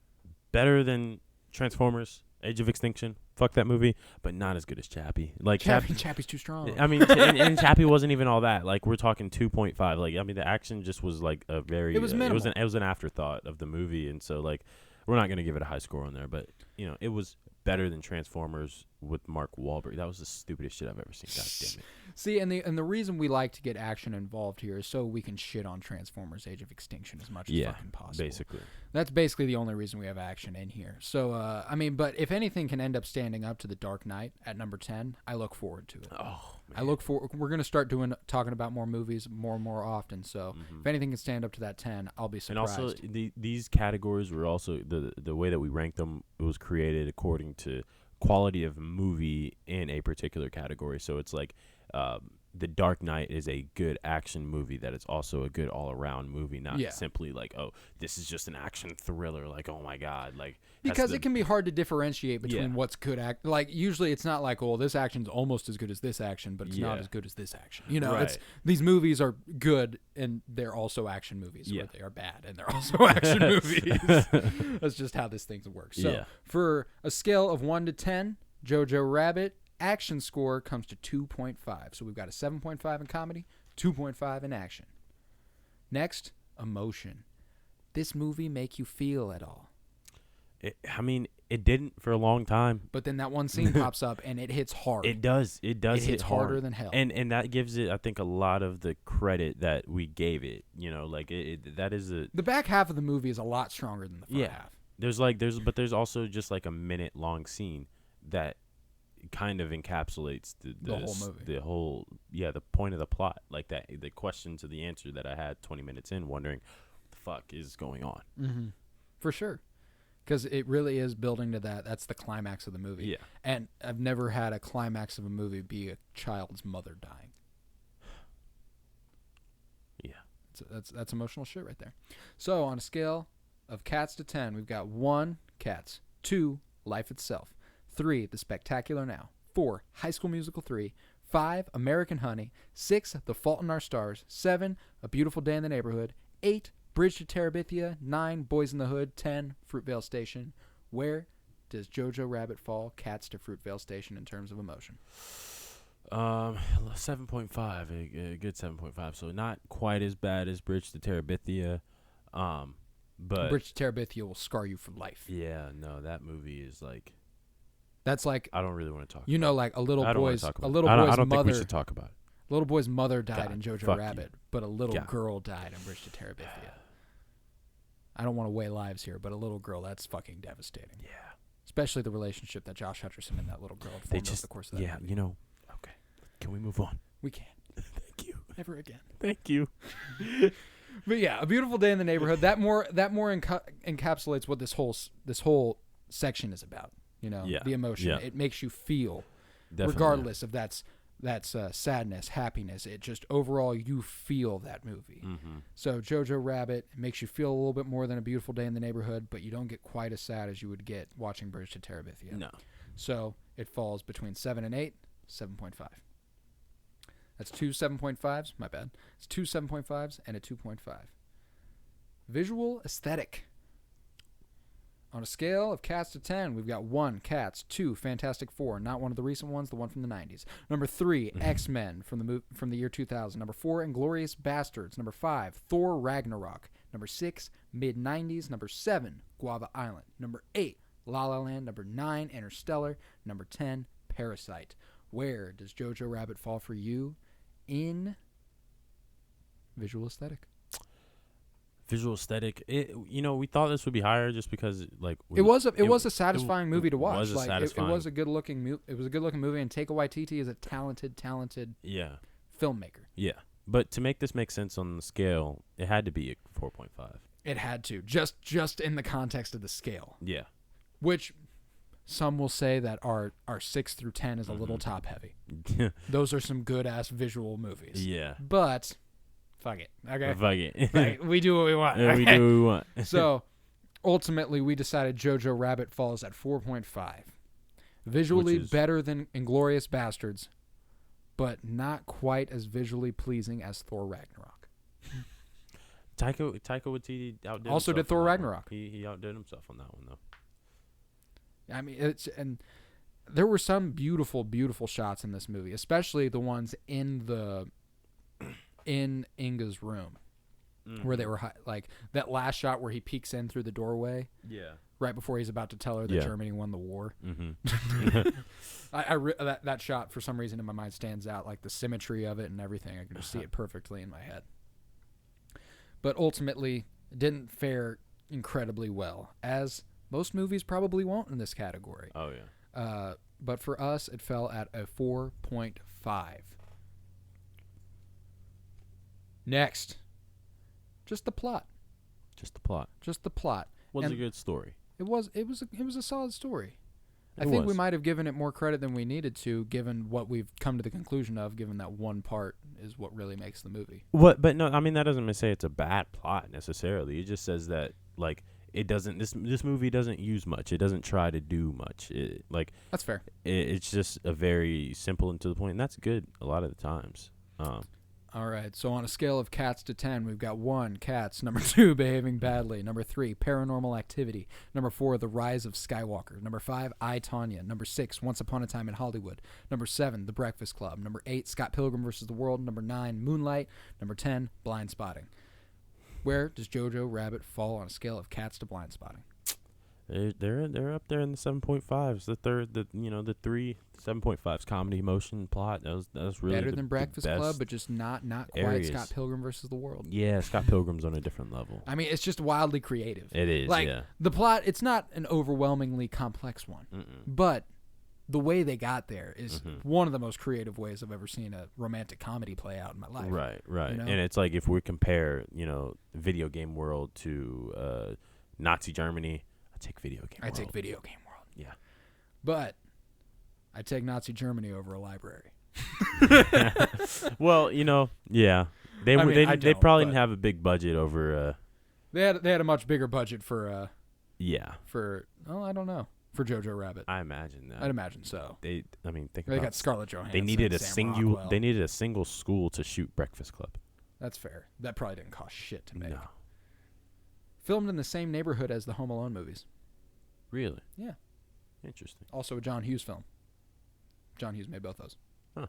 Better than Transformers: Age of Extinction. Fuck that movie, but not as good as Chappie. Like Chappie's too strong. I mean, and Chappie wasn't even all that. Like we're talking 2.5. Like I mean, the action just was like a very. It was minimal. It was an afterthought of the movie, and so like we're not gonna give it a high score on there, but it was better than Transformers with Mark Wahlberg. That was the stupidest shit I've ever seen. God damn it. See, and the reason we like to get action involved here is so we can shit on Transformers: Age of Extinction as much as fucking possible. Basically. That's basically the only reason we have action in here. So, I mean, but if anything can end up standing up to The Dark Knight at number 10, I look forward to it. Oh, man. We're going to start talking about more movies more and more often. So, if anything can stand up to that 10, I'll be surprised. And also, these categories were also, the way that we ranked them, it was created according to quality of movie in a particular category. So it's like The Dark Knight is a good action movie that is also a good all-around movie, not simply like, oh, this is just an action thriller, like, oh my god, like, because it can be hard to differentiate between what's good like usually it's not like, oh, this action's almost as good as this action, but it's not as good as this action. Right. It's these movies are good and they're also action movies, or they are bad and they're also action movies. That's just how this thing works. So for a scale of 1 to 10, Jojo Rabbit action score comes to 2.5. So we've got a 7.5 in comedy, 2.5 in action. Next, emotion. This movie make you feel at all? It didn't for a long time. But then that one scene pops up and it hits hard. It does. It hits harder than hell. And that gives it, I think, a lot of the credit that we gave it. Like that is the back half of the movie is a lot stronger than the front half. There's also just like a minute long scene that kind of encapsulates the whole movie. The point of the plot, like that, the question to the answer that I had 20 minutes in, wondering what the fuck is going on. Mm-hmm. For sure, because it really is building to that. That's the climax of the movie. Yeah, and I've never had a climax of a movie be a child's mother dying. Yeah, that's emotional shit right there. So on a scale of Cats to 10, we've got 1, Cats, 2, Life Itself, 3, The Spectacular Now, 4, High School Musical 3, 5, American Honey, 6, The Fault in Our Stars, 7, A Beautiful Day in the Neighborhood, 8, Bridge to Terabithia, 9, Boys in the Hood, 10, Fruitvale Station. Where does Jojo Rabbit fall, Cats to Fruitvale Station, in terms of emotion? 7.5, a good 7.5. So not quite as bad as Bridge to Terabithia, but Bridge to Terabithia will scar you for life. Yeah, no, that movie is like That's like, I don't really want to talk. you know, like a little I don't want boy's to talk a about. little I boy's don't think mother. we should talk about it. Little boy's mother died God, in Jojo fuck Rabbit, you. but a little God. girl died in Bridge to Terabithia. I don't want to weigh lives here, but a little girl, that's fucking devastating. Yeah. Especially the relationship that Josh Hutcherson and that little girl They formed over just the course of that movie. you know. Okay. Can we move on? We can't. Thank you. Never again. Thank you. But yeah, A Beautiful Day in the Neighborhood. That more encapsulates what this whole section is about. You know, Yeah. the emotion. Yeah. It makes you feel, Definitely. regardless of that's sadness, happiness. It just overall you feel that movie. Mm-hmm. So Jojo Rabbit makes you feel a little bit more than A Beautiful Day in the Neighborhood, but you don't get quite as sad as you would get watching Bridge to Terabithia. No. So it falls between 7 and 8, 7.5. That's two 7.5s. My bad. It's two 7.5s and a 2.5. Visual aesthetic. On a scale of Cats to 10, we've got 1, Cats, 2, Fantastic Four, not one of the recent ones, the one from the 90s. Number 3, X-Men from the year 2000. Number 4, Inglourious Bastards. Number 5, Thor Ragnarok. Number 6, mid-90s. Number 7, Guava Island. Number 8, La La Land. Number 9, Interstellar. Number 10, Parasite. Where does Jojo Rabbit fall for you in visual aesthetic? Visual aesthetic. We thought this would be higher just because it was a satisfying movie to watch. It was a good looking movie, and Taika Waititi is a talented filmmaker. Yeah. But to make this make sense on the scale, it had to be a 4.5. It had to, just in the context of the scale. Yeah. Which some will say that our 6 through 10 is a little top heavy. Those are some good ass visual movies. Yeah. But fuck it. Okay. Fuck it. Like, we do what we want. Yeah, okay? we do what we want. So ultimately we decided Jojo Rabbit falls at 4.5. Visually better than Inglourious Bastards, but not quite as visually pleasing as Thor Ragnarok. Taika Waititi outdid also himself did Thor on that Ragnarok. one. He outdid himself on that one though. I mean, there were some beautiful, beautiful shots in this movie, especially the ones in Inga's room, where they were like that last shot where he peeks in through the doorway. Yeah. Right before he's about to tell her that Germany won the war. Mm-hmm. That shot for some reason in my mind stands out, like the symmetry of it and everything. I can just see it perfectly in my head. But ultimately, it didn't fare incredibly well, as most movies probably won't in this category. Oh, yeah. But for us, it fell at a 4.5. Next. Just the plot. Just the plot. Was a good story. It was a solid story. I think we might have given it more credit than we needed to, given what we've come to the conclusion of, given that one part is what really makes the movie. But no, I mean, that doesn't say it's a bad plot necessarily. It just says that, like, it doesn't. This movie doesn't use much. It doesn't try to do much. That's fair. It's just a very simple and to the point, and that's good a lot of the times. All right, so on a scale of Cats to 10, we've got 1, Cats. Number 2, Behaving Badly. Number 3, Paranormal Activity. Number 4, The Rise of Skywalker. Number 5, I, Tonya. Number 6, Once Upon a Time in Hollywood. Number 7, The Breakfast Club. Number 8, Scott Pilgrim vs. the World. Number 9, Moonlight. Number 10, Blind Spotting. Where does Jojo Rabbit fall on a scale of Cats to Blind Spotting? They're up there in the 7.5s. The 3 7.5s, comedy, emotion, plot. That was really better than Breakfast Club, but just not quite areas. Scott Pilgrim versus the World. Yeah, Scott Pilgrim's on a different level. I mean, it's just wildly creative. It is. Like, yeah. The plot, it's not an overwhelmingly complex one, but the way they got there is one of the most creative ways I've ever seen a romantic comedy play out in my life. Right. You know? And it's like, if we compare, video game world to Nazi Germany, I take video game world. I take video game world. Yeah. But I take Nazi Germany over a library. Well, yeah. They probably didn't have a big budget over They had a much bigger budget for yeah. For I don't know. For Jojo Rabbit. I imagine that. I'd imagine so. Think they got Scarlett Johansson. They needed a single school to shoot Breakfast Club. That's fair. That probably didn't cost shit to make. No. Filmed in the same neighborhood as the Home Alone movies. Really? Yeah. Interesting. Also a John Hughes film. John Hughes made both those. Huh.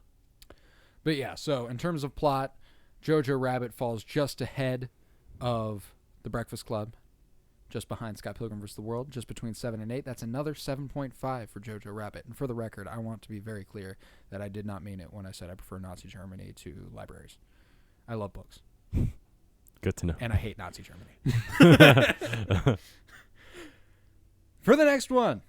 But yeah, so in terms of plot, Jojo Rabbit falls just ahead of The Breakfast Club, just behind Scott Pilgrim vs. the World, just between 7 and 8. That's another 7.5 for Jojo Rabbit. And for the record, I want to be very clear that I did not mean it when I said I prefer Nazi Germany to libraries. I love books. Good to know. And I hate Nazi Germany. For the next one,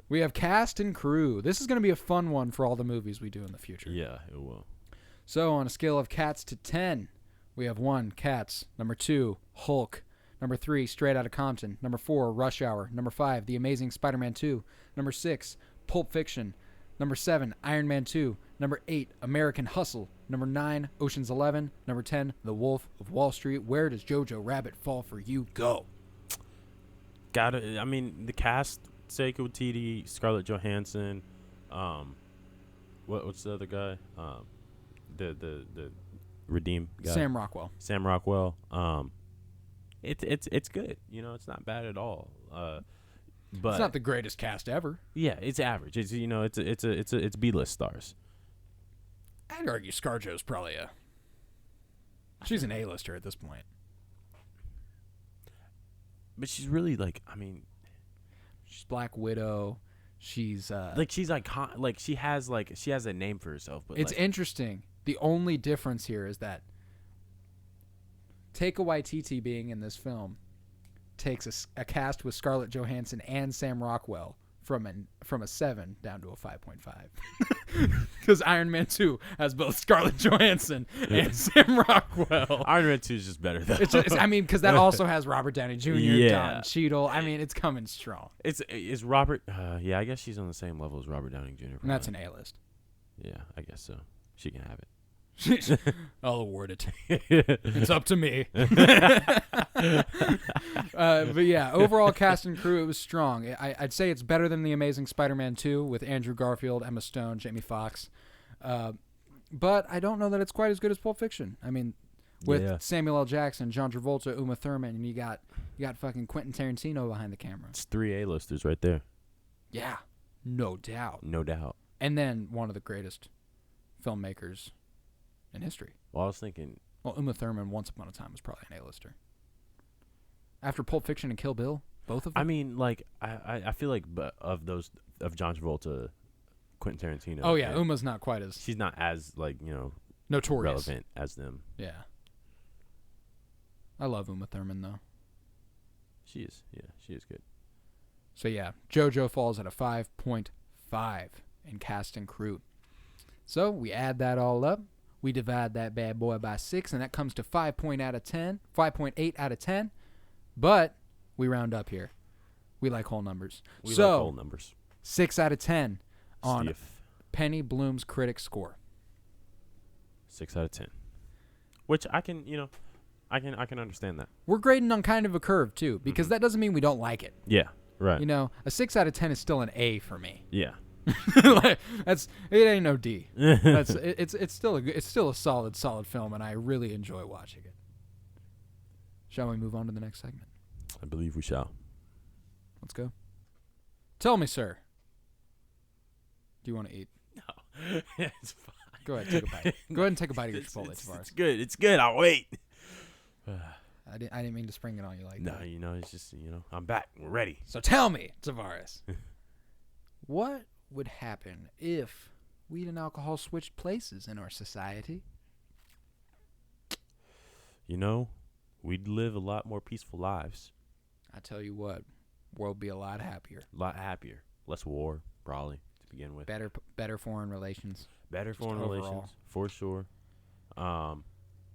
we have cast and crew. This is going to be a fun one for all the movies we do in the future. Yeah, it will. So on a scale of Cats to 10, we have 1, Cats. Number 2, Hulk. Number 3, Straight Outta Compton. Number 4, Rush Hour. Number 5, The Amazing Spider-Man 2. Number 6, Pulp Fiction. Number 7, Iron Man 2. Number 8, American Hustle. Number 9, Ocean's 11. Number 10, The Wolf of Wall Street. Where does Jojo Rabbit fall for you? Go. The cast, Taika Waititi, Scarlett Johansson, what's the other guy? The Redeem guy. Sam Rockwell. It's good. It's not bad at all. But it's not the greatest cast ever. Yeah, it's average. It's B-list stars. I'd argue ScarJo's probably she's an A-lister at this point. But she's really she's Black Widow. She's she's icon. She has a name for herself. But it's interesting. The only difference here is that Taika Waititi being in this film takes a cast with Scarlett Johansson and Sam Rockwell from a 7 down to a 5.5. Because Iron Man 2 has both Scarlett Johansson and Sam Rockwell. Iron Man 2 is just better though. Because that also has Robert Downey Jr., Don Cheadle. It's coming strong. Is Robert? I guess she's on the same level as Robert Downey Jr. Probably. And that's an A-list. Yeah, I guess so. She can have it. I'll award it. It's up to me. But yeah, overall cast and crew, it was strong. I'd say it's better than The Amazing Spider-Man 2 with Andrew Garfield, Emma Stone, Jamie Foxx. But I don't know that it's quite as good as Pulp Fiction. With Samuel L. Jackson, John Travolta, Uma Thurman, and you got fucking Quentin Tarantino behind the camera. It's 3 A-listers right there. Yeah, no doubt. No doubt. And then one of the greatest filmmakers in history. Well, I was thinking... Uma Thurman, Once Upon a Time, was probably an A-lister. After Pulp Fiction and Kill Bill, both of them? I feel like of John Travolta, Quentin Tarantino... Oh, yeah, Uma's not quite as... She's not as, notorious. relevant as them. Yeah. I love Uma Thurman, though. She is. Yeah, she is good. So, yeah, JoJo falls at a 5.5 in cast and crew. So, we add that all up. We divide that bad boy by 6, and that comes to 5.8 out of 10. But we round up here. We like whole numbers. We like whole numbers. 6 out of 10 on Penny Bloom's critic score. 6 out of 10. Which I can understand that. We're grading on kind of a curve, too, because that doesn't mean we don't like it. Yeah, right. A 6 out of 10 is still an A for me. Yeah. It ain't no D. It's still a solid film, and I really enjoy watching it. Shall we move on to the next segment? I believe we shall. Let's go. Tell me, sir. Do you want to eat? No, it's fine. Go ahead, take a bite. Go ahead and take a bite of your Chipotle, Tavares. It's good. It's good. I'll wait. I didn't mean to spring it on you like that. No, it's just I'm back. We're ready. So tell me, Tavares, what would happen if weed and alcohol switched places in our society? We'd live a lot more peaceful lives. I tell you what, world would be a lot happier. A lot happier. Less war, probably, to begin with. Better foreign relations. Better foreign relations, for sure.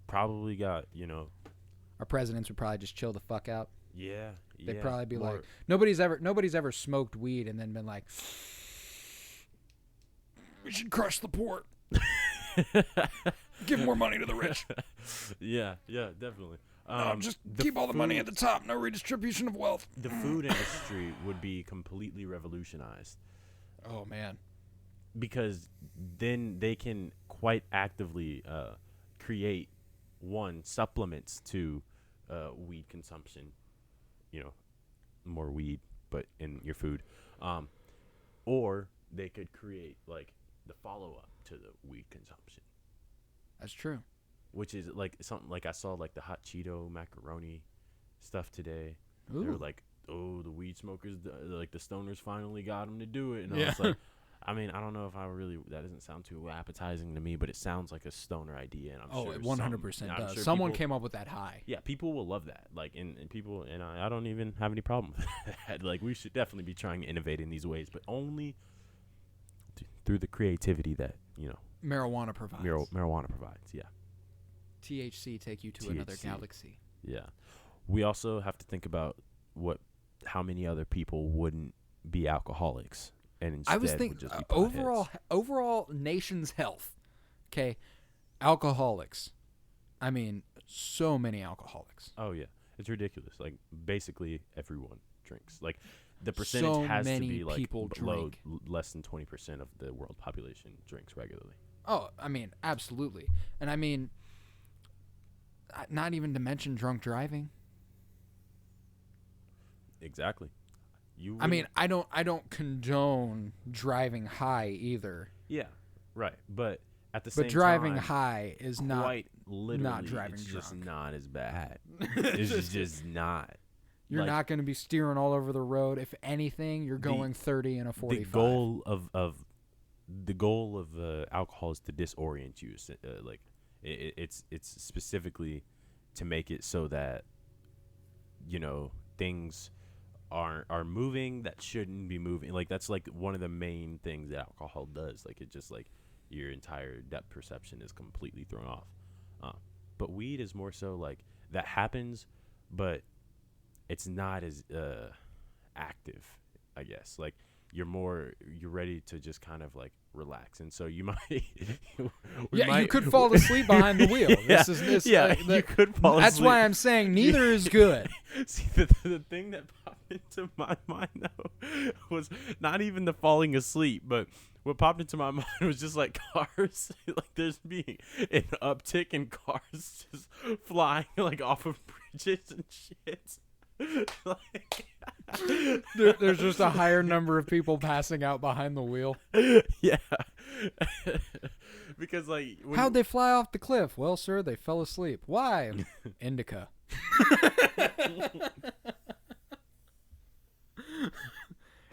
Probably got, Our presidents would probably just chill the fuck out. Yeah. They'd probably be like, nobody's ever smoked weed and then been like, we should crush the poor. Give more money to the rich. Yeah, definitely. Just keep all the money at the top. No redistribution of wealth. The food industry would be completely revolutionized. Oh, man. Because then they can quite actively create, supplements to weed consumption. More weed, but in your food. Or they could create, the follow-up to the weed consumption. That's true. Which is something I saw the hot Cheeto macaroni stuff today. They were Ooh. like, "Oh, the weed smokers, like the stoners, finally got them to do it." And I Yeah. was like, I mean, I don't know if I really. That doesn't sound too appetizing to me, but it sounds like a stoner idea, and I'm Oh, sure it 100% I'm does. sure Someone people, came up with that high. yeah, people will love that. Like, and people, and I don't even have any problem with that. Like, we should definitely be trying to innovate in these ways, but only through the creativity that Marijuana provides. marijuana provides. Yeah, THC take you to another THC. galaxy. yeah. We also have to think about how many other people wouldn't be alcoholics and instead I was would thinking just be overall nation's health. Okay, alcoholics. I mean, so many alcoholics. Oh yeah, it's ridiculous. Like basically everyone drinks. Like the percentage So has to many be like people drink. less than 20% of the world population drinks regularly. Oh, I mean, absolutely. And I mean, not even to mention drunk driving. Exactly. I mean, I don't condone driving high either. Yeah, right. But at the But same driving time, high is not quite literally, driving it's just drunk. not as bad. It's just not. You're Like, not going to be steering all over the road. If anything, you're going 30 and a 45. The goal of alcohol is to disorient you. Like it's specifically to make it so that things are moving that shouldn't be moving. Like that's like one of the main things that alcohol does. Like it just like your entire depth perception is completely thrown off. But weed is more so like that happens, but it's not as active, I guess. Like you're ready to just kind of like relax, and so you might you could fall asleep behind the wheel. Yeah, you could fall asleep. That's why I'm saying neither is good. See, the thing that popped into my mind though was not even the falling asleep, but what popped into my mind was just like cars, like there's being an uptick in cars just flying like off of bridges and shit. Like, There's just a higher number of people passing out behind the wheel. yeah. Because like how'd they fly off the cliff? Well, sir, they fell asleep. Why? Indica.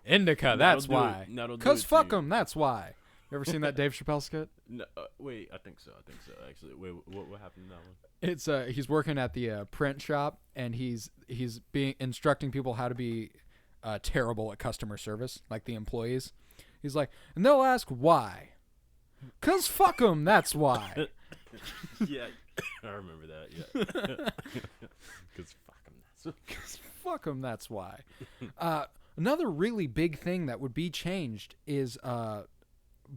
Indica, that's why. Because fuck them, that's why. You ever seen that Dave Chappelle skit? No, wait, I think so. Actually, wait, what happened in that one? It's he's working at the print shop, and he's instructing people how to be terrible at customer service, like the employees. He's like, and they'll ask why. 'Cause fuck them, that's why. Yeah, I remember that. Yeah. 'Cause fuck them, that's why. Another really big thing that would be changed is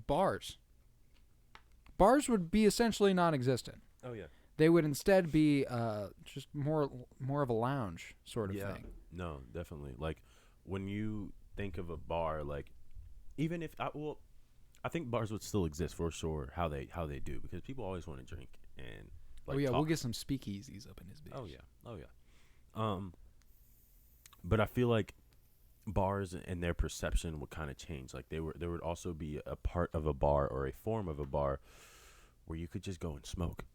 bars. Bars would be essentially non-existent. Oh yeah. They would instead be just more of a lounge sort of thing. No, definitely. Like when you think of a bar, like even if I think bars would still exist for sure. How they do, because people always want to drink and like. Oh yeah, talk. we'll get some speakeasies up in his bitch. Oh yeah. But I feel like bars and their perception would kind of change. Like there would also be a part of a bar or a form of a bar where you could just go and smoke.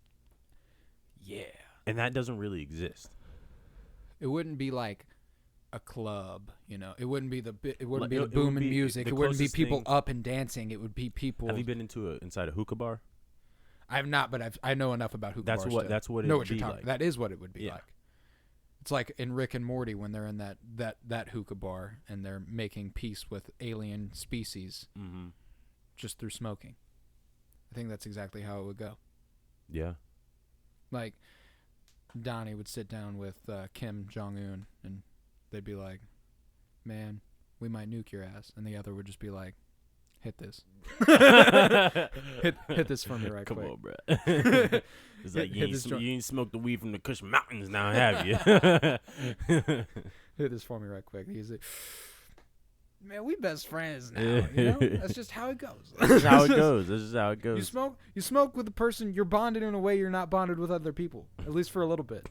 Yeah. And that doesn't really exist. It wouldn't be like a club, It wouldn't be the It booming music. It wouldn't be people thing. up and dancing. It would be people. Have you been inside a hookah bar? I have not, but I know enough about hookah bars. That's what it know would what you're be talking. like. That is what it would be Yeah. like. It's like in Rick and Morty when they're in that hookah bar and they're making peace with alien species just through smoking. I think that's exactly how it would go. Yeah. Like Donnie would sit down with Kim Jong-un and they'd be like, "Man, we might nuke your ass," and the other would just be like, "Hit this, hit this for me right quick." Come on, bro. It's like you ain't smoked the weed from the Kush Mountains now, have you? Hit this for me right quick. He's like, "Man, we best friends now." That's just how it goes. This is how it goes. You smoke with a person, you're bonded in a way you're not bonded with other people, at least for a little bit.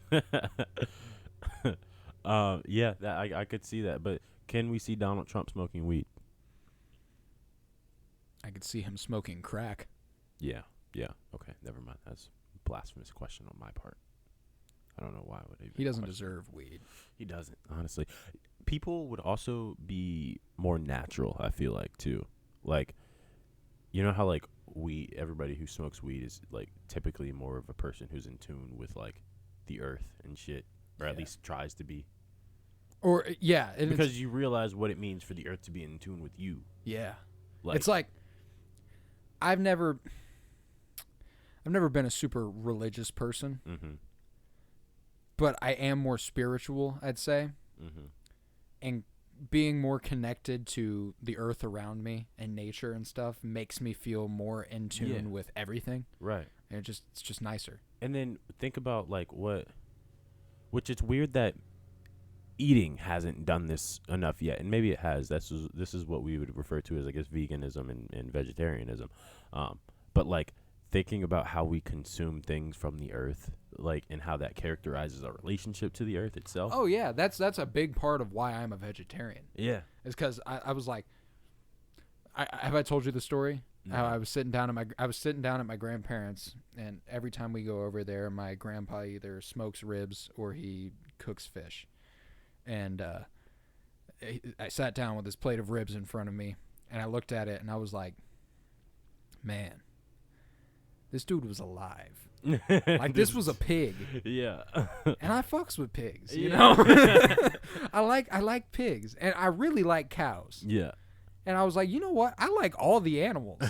Yeah, I could see that, but can we see Donald Trump smoking weed? I could see him smoking crack. Yeah. Okay, never mind. That's a blasphemous question on my part. I don't know why would he doesn't deserve weed. He doesn't, honestly. People would also be more natural, I feel like, too. Like, you know how, like, everybody who smokes weed is, like, typically more of a person who's in tune with, like, the earth and shit, or at least tries to be. Or, yeah. Because you realize what it means for the earth to be in tune with you. Yeah. Like, it's like, I've never been a super religious person, but I am more spiritual, I'd say. And being more connected to the earth around me and nature and stuff makes me feel more in tune with everything. Right. And it's just nicer. And then think about, like, which it's weird that eating hasn't done this enough yet, and maybe it has. This is what we would refer to as, I guess, veganism and vegetarianism. But, like, thinking about how we consume things from the earth, like, and how that characterizes our relationship to the earth itself. Oh yeah, that's a big part of why I'm a vegetarian. Yeah, it's because I was like, have I told you the story? No. How I was sitting down at my grandparents, and every time we go over there, my grandpa either smokes ribs or he cooks fish, and I sat down with this plate of ribs in front of me, and I looked at it, and I was like, man, this dude was alive. Like, this was a pig. Yeah. And I fucks with pigs, you know? I like pigs, and I really like cows. Yeah. And I was like, you know what? I like all the animals.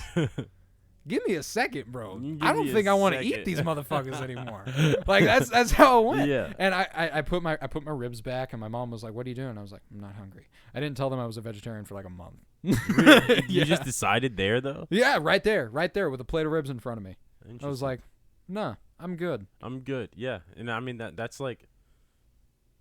Give me a second, bro. I don't think I want to eat these motherfuckers anymore. Like, that's how it went. Yeah. And I put my ribs back, and my mom was like, what are you doing? I was like, I'm not hungry. I didn't tell them I was a vegetarian for like a month. Really? You just decided there, though? Yeah, right there with a plate of ribs in front of me. I was like, nah, I'm good. Yeah. And I mean, that's like,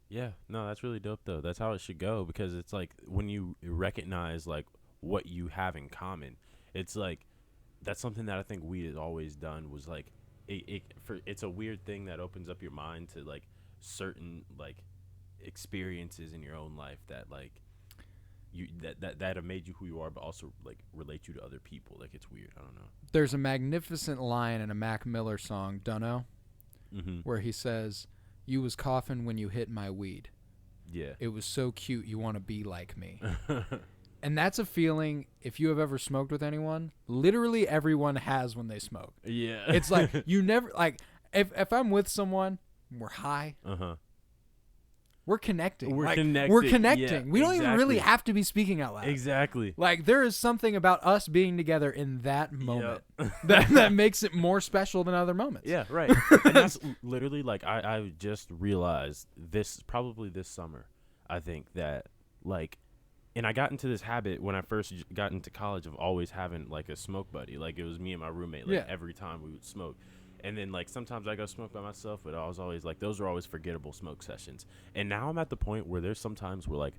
yeah, no, that's really dope, though. That's how it should go, because it's like when you recognize, like, what you have in common, it's like, that's something that I think weed has always done, was like, it's a weird thing that opens up your mind to, like, certain, like, experiences in your own life that, like, you that have made you who you are, but also, like, relate you to other people. Like, it's weird. I don't know. There's a magnificent line in a Mac Miller song, Dunno, where he says, "You was coughing when you hit my weed. Yeah. It was so cute you want to be like me." And that's a feeling, if you have ever smoked with anyone, literally everyone has when they smoke. Yeah. It's like, you never, like, if I'm with someone, we're high. We're connecting. We're connecting. Yeah, we don't even really have to be speaking out loud. Exactly. Like, there is something about us being together in that moment that makes it more special than other moments. Yeah, right. And that's literally, like, I just realized probably this summer, I think that, like, and I got into this habit when I first got into college of always having, like, a smoke buddy. Like, it was me and my roommate, like, every time we would smoke. And then, like, sometimes I go smoke by myself, but I was always, like, those are always forgettable smoke sessions. And now I'm at the point where there's sometimes where, like,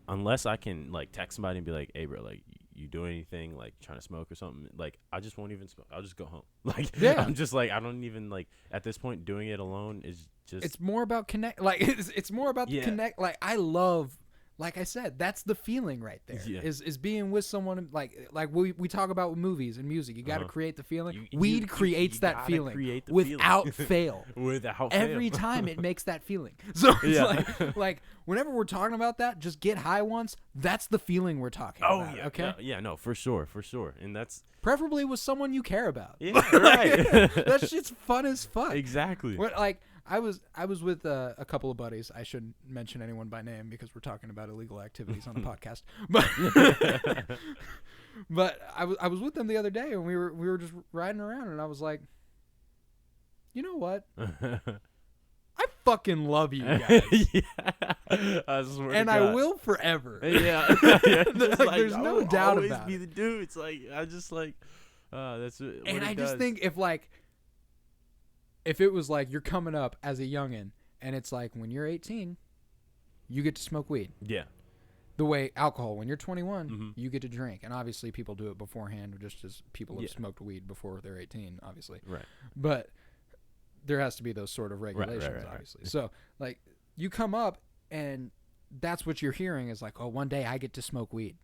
unless I can, like, text somebody and be like, hey, bro, like, you doing anything, like, trying to smoke or something, like, I just won't even smoke. I'll just go home. Like, I'm just, like, I don't even, like, at this point, doing it alone is just. It's more about connect. Like, it's more about the connect. Like, I love. Like I said, that's the feeling right there. Yeah. Is being with someone, like we talk about with movies and music. You got to create the feeling. Weed creates that feeling without fail. Without every time it makes that feeling. So it's like whenever we're talking about that, just get high once. That's the feeling we're talking about. Yeah. Okay. Yeah. No, for sure. And that's preferably with someone you care about. Yeah. Right. That shit's fun as fuck. Exactly. Like. I was with a couple of buddies. I shouldn't mention anyone by name because we're talking about illegal activities on the podcast. But I was with them the other day, and we were just riding around, and I was like, you know what? I fucking love you guys. I swear and to I God. will forever. Yeah. There's no doubt about it. Always be the dude. It's like I just like that's what and it I does. just think if it was like you're coming up as a youngin' and it's like when you're 18, you get to smoke weed. Yeah. The way alcohol, when you're 21, you get to drink. And obviously people do it beforehand, just as people have smoked weed before they're 18, obviously. Right. But there has to be those sort of regulations, obviously. So, like, you come up and that's what you're hearing is like, oh, one day I get to smoke weed.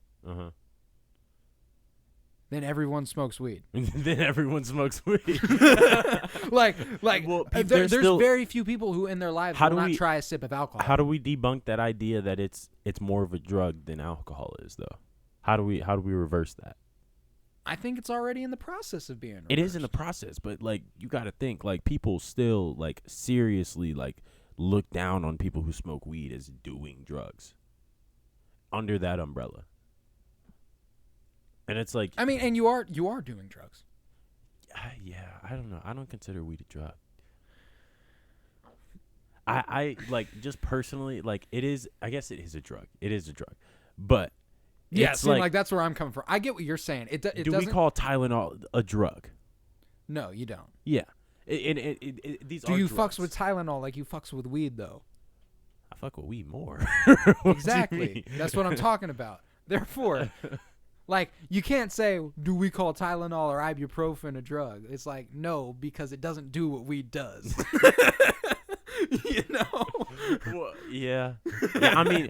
then everyone smokes weed. Then everyone smokes weed. Well, there's very few people who in their lives will not try a sip of alcohol. How do we debunk that idea that it's more of a drug than alcohol is, though? How do we reverse that? I think it's already in the process of being reversed. It is in the process, but like you got to think like people still like seriously like look down on people who smoke weed as doing drugs under that umbrella. And it's like, I mean, and you are doing drugs. Yeah, I don't know. I don't consider weed a drug. I like just personally like it is. I guess it is a drug. It is a drug, but yeah, it's like that's where I'm coming from. I get what you're saying. Do we call Tylenol a drug? No, you don't. Yeah, these do are you drugs. fucks with Tylenol like you fucks with weed though? I fuck with weed more. Exactly. That's what I'm talking about. Therefore, like you can't say, do we call Tylenol or ibuprofen a drug? It's like no, because it doesn't do what weed does. You know? Well, yeah. I mean.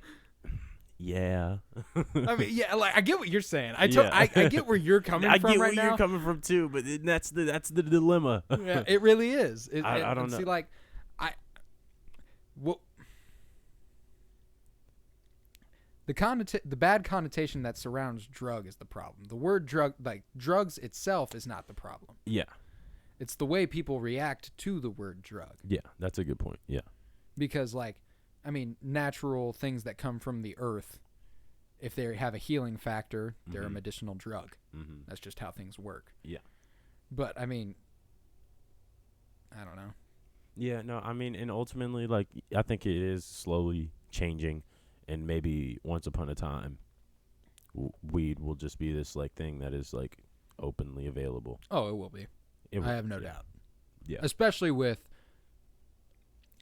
Yeah. I mean, yeah, like I get what you're saying. I get where you're coming from right now. I get where you're coming from too, but that's the dilemma. Yeah, it really is. I don't know. See, like, the bad connotation that surrounds drug is the problem. The word drug, like drugs itself, is not the problem. Yeah. It's the way people react to the word drug. Yeah, that's a good point. Yeah. Because, like, I mean, natural things that come from the earth, if they have a healing factor, they're a medicinal drug. Mm-hmm. That's just how things work. Yeah. But, I mean, I don't know. Yeah, no, I mean, and ultimately, like, I think it is slowly changing, and maybe once upon a time, weed will just be this, like, thing that is, like, openly available. Oh, it will be. I have no doubt. Yeah. Especially with,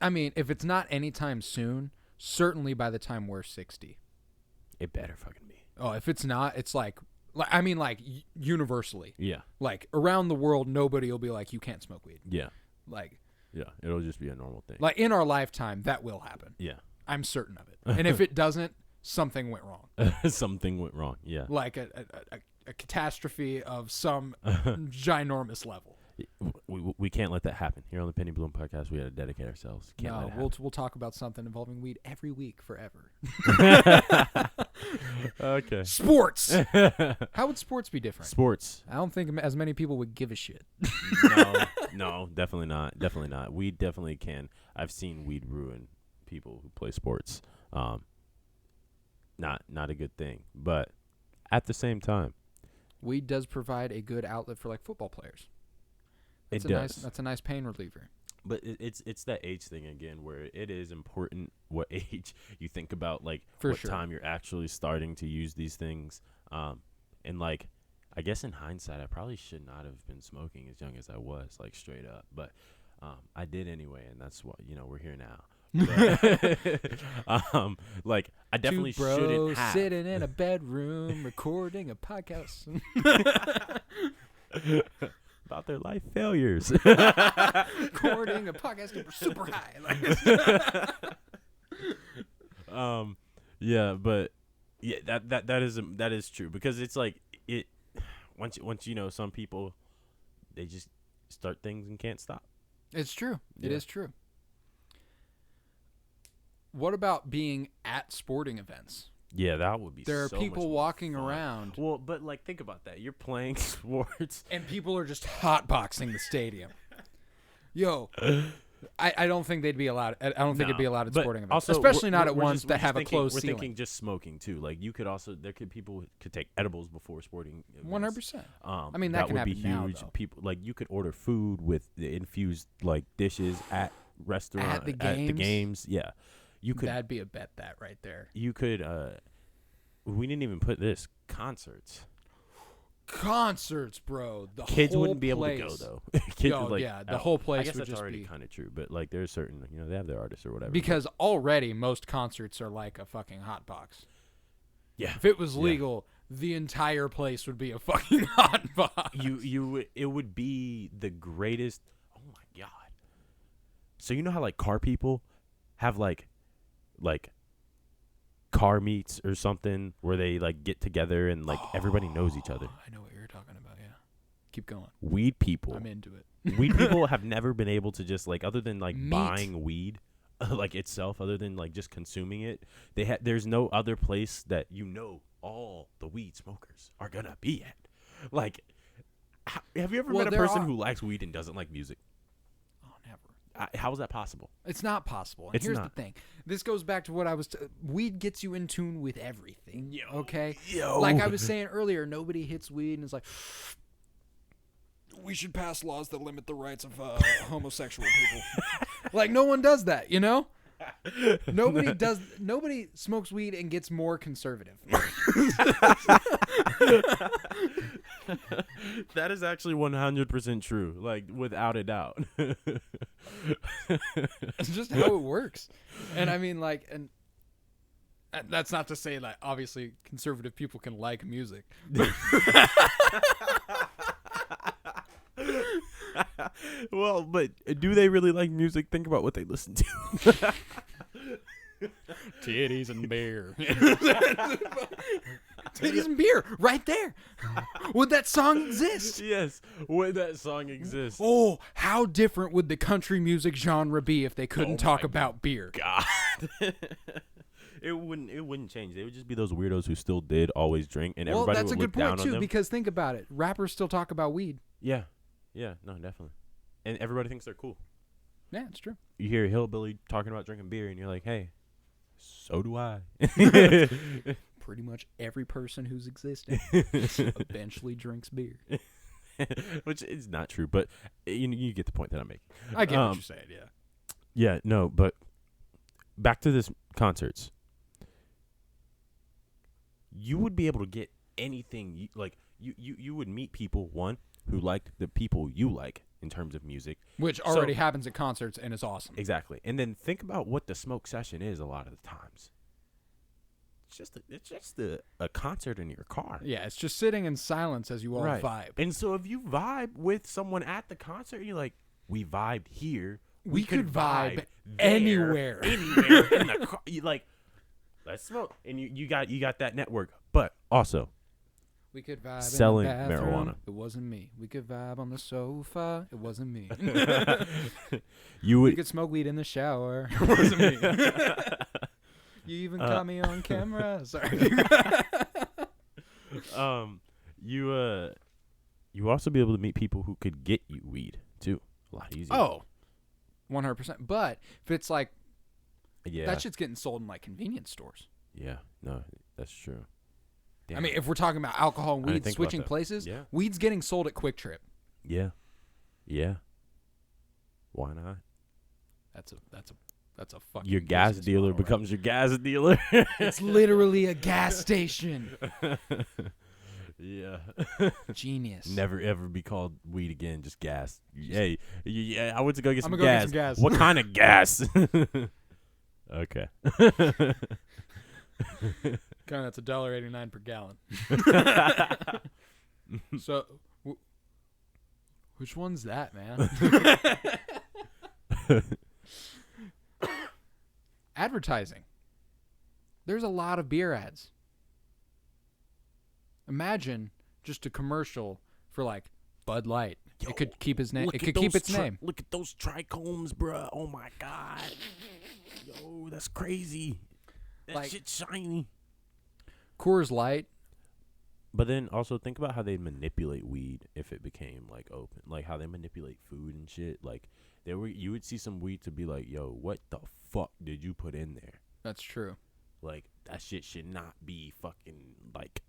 I mean, if it's not anytime soon, certainly by the time we're 60. It better fucking be. Oh, if it's not, it's like I mean, like, universally. Yeah. Like, around the world, nobody will be like, you can't smoke weed. Yeah. Like. Yeah, it'll just be a normal thing. Like, in our lifetime, that will happen. Yeah. I'm certain of it. And if it doesn't, something went wrong. Something went wrong, yeah. Like a catastrophe of some ginormous level. We can't let that happen. Here on the Penny Bloom podcast, we got to dedicate ourselves. We'll talk about something involving weed every week forever. Okay. Sports. How would sports be different? Sports. I don't think as many people would give a shit. No, definitely not. Definitely not. Weed definitely can. I've seen weed ruin people who play sports. Not a good thing. But at the same time, weed does provide a good outlet for like football players. That's a nice pain reliever. But it's that age thing again, where it is important what age you think about, like time you're actually starting to use these things. And like, I guess in hindsight, I probably should not have been smoking as young as I was, like straight up. But I did anyway, and that's what we're here now. But, like I definitely shouldn't have. Sitting in a bedroom recording a podcast. About their life failures. Recording a podcast super high. Yeah, but yeah, that is true, because it's like it once some people, they just start things and can't stop. It's true. Yeah. It is true. What about being at sporting events? Yeah, that would be. There are people walking around. Well, but like, think about that. You're playing sports, and people are just hotboxing the stadium. Yo, I don't think they'd be allowed. I don't think it'd be allowed at sporting events, also, especially not at ones that have a closed ceiling. We're thinking just smoking too. Like people could take edibles before sporting events. 100%. I mean, that can happen now, though. People, like, you could order food with the infused like dishes at restaurants at the games. Yeah. That'd be a bet right there. You could we didn't even put this concerts, bro. The kids whole wouldn't be able to go though. Kids would, like, yeah, the whole place. I guess would that's just already kind of true, but like there's certain, they have their artists or whatever. Because already most concerts are like a fucking hot box. Yeah. If it was legal, the entire place would be a fucking hot box. It would be the greatest. Oh my god. So you know how like car people have like car meets or something where they like get together and like everybody knows each other. I know what you're talking Keep going. Weed people. I'm into it. Weed people have never been able to just like, other than like Meat. buying weed, like itself, other than like just consuming it. There's no other place that all the weed smokers are gonna be at. Like, have you ever met a person who likes weed and doesn't like music? Oh, never. How is that possible? It's not possible. And here's the thing. This goes back to what I was... weed gets you in tune with everything. Okay? Like I was saying earlier, nobody hits weed and is like, we should pass laws that limit the rights of homosexual people. Like, no one does that, you know? Nobody smokes weed and gets more conservative. That is actually 100% true, like without a doubt. It's just how it works. And I mean, like, and that's not to say that obviously conservative people can like music. Well, but do they really like music? Think about what they listen to. Titties and beer. Titties and beer, right there. Would that song exist? Yes, would that song exist? Oh, how different would the country music genre be if they couldn't talk about beer? God. It wouldn't change. They would just be those weirdos who still did always drink, and everybody would look down on them. Well, that's a good point too, because think about it. Rappers still talk about weed. Yeah, no, definitely. And everybody thinks they're cool. Yeah, it's true. You hear a hillbilly talking about drinking beer, and you're like, hey, so do I. Pretty much every person who's existing eventually drinks beer. Which is not true, but you get the point that I'm making. I get what you're saying, yeah. Yeah, no, but back to this concerts. You would be able to get anything, you would meet people, one, who liked the people you like in terms of music. Which already happens at concerts and is awesome. Exactly. And then think about what the smoke session is a lot of the times. It's just a concert in your car. Yeah, it's just sitting in silence as you all vibe. And so if you vibe with someone at the concert, you're like, we vibed here. We could vibe anywhere. Anywhere in the car. You like, let's smoke. And you got that network. But also, we could vibe selling in the bathroom. marijuana. It wasn't me. We could vibe on the sofa. It wasn't me. We could smoke weed in the shower. It wasn't me. You even caught me on camera. Sorry. You also be able to meet people who could get you weed too. A lot easier. Oh, 100%. But if it's like, yeah, that shit's getting sold in like convenience stores. Yeah, no, that's true. Damn. I mean, if we're talking about alcohol and weed switching places, weed's getting sold at Quick Trip. Yeah. Why not? That's a fucking. Your gas dealer becomes your gas dealer. It's literally a gas station. Yeah. Genius. Never ever be called weed again. Just gas. Hey, yeah. I went to go get some gas. What kind of gas? Okay. That's $1.89 per gallon. So, which one's that, man? Advertising. There's a lot of beer ads. Imagine just a commercial for like Bud Light. Yo, it could keep his name. It could keep its name. Look at those trichomes, bruh. Oh my god. Yo, that's crazy. That shit's shiny. Coors Light. But then also think about how they manipulate weed if it became like open, like how they manipulate food and shit. Like you would see some weed to be like, yo, what the fuck did you put in there? That's true. Like that shit should not be fucking like.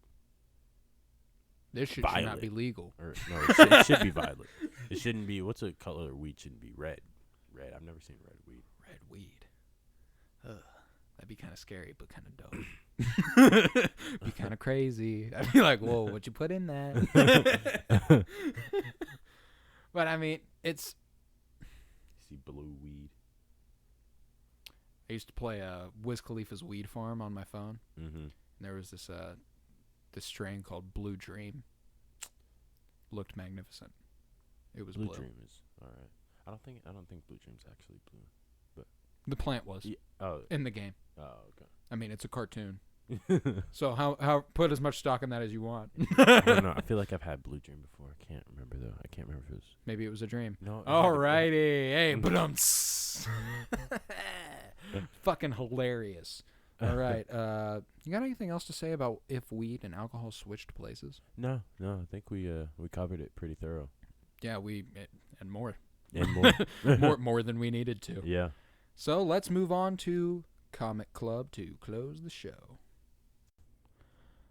This shit should not be legal. Or, no, it should be violet. It shouldn't be. What's a color of weed shouldn't be red? Red. I've never seen red weed. Red weed. Ugh. That'd be kind of scary, but kind of dope. Be kind of crazy. I'd be like, whoa, what'd you put in that? But, I mean, it's... You see blue weed. I used to play Wiz Khalifa's Weed Farm on my phone. Mm-hmm. And there was this strain called Blue Dream. Looked magnificent. It was blue. Blue Dream is all right. I don't think Blue Dream's actually blue. But the plant was. Yeah, in the game. Oh, okay. I mean, it's a cartoon. So how put as much stock in that as you want. I don't know. I feel like I've had Blue Dream before. I can't remember though. I can't remember if it was. Maybe it was a dream. No. Alrighty. Hey, but fucking hilarious. All right. You got anything else to say about if weed and alcohol switched places? No. I think we covered it pretty thorough. Yeah, and more. And more. more than we needed to. Yeah. So let's move on to Comic Club to close the show.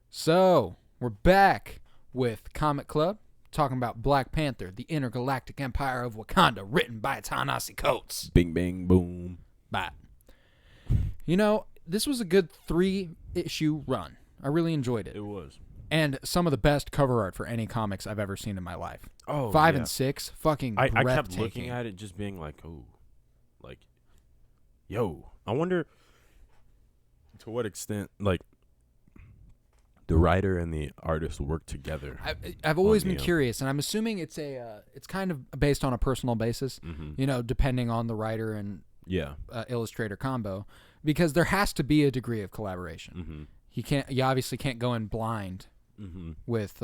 So we're back with Comic Club, talking about Black Panther, the Intergalactic Empire of Wakanda, written by Ta-nehisi Coates. Bing, bang, boom. But, this was a good 3-issue run. I really enjoyed it. It was. And some of the best cover art for any comics I've ever seen in my life. Oh, 5 yeah. and 6, fucking I breathtaking. kept looking at it just being like, oh, like, yo. I wonder to what extent, like, the writer and the artist work together. I've always been curious, and I'm assuming it's it's kind of based on a personal basis, depending on the writer and illustrator combo, because there has to be a degree of collaboration. You obviously can't go in blind with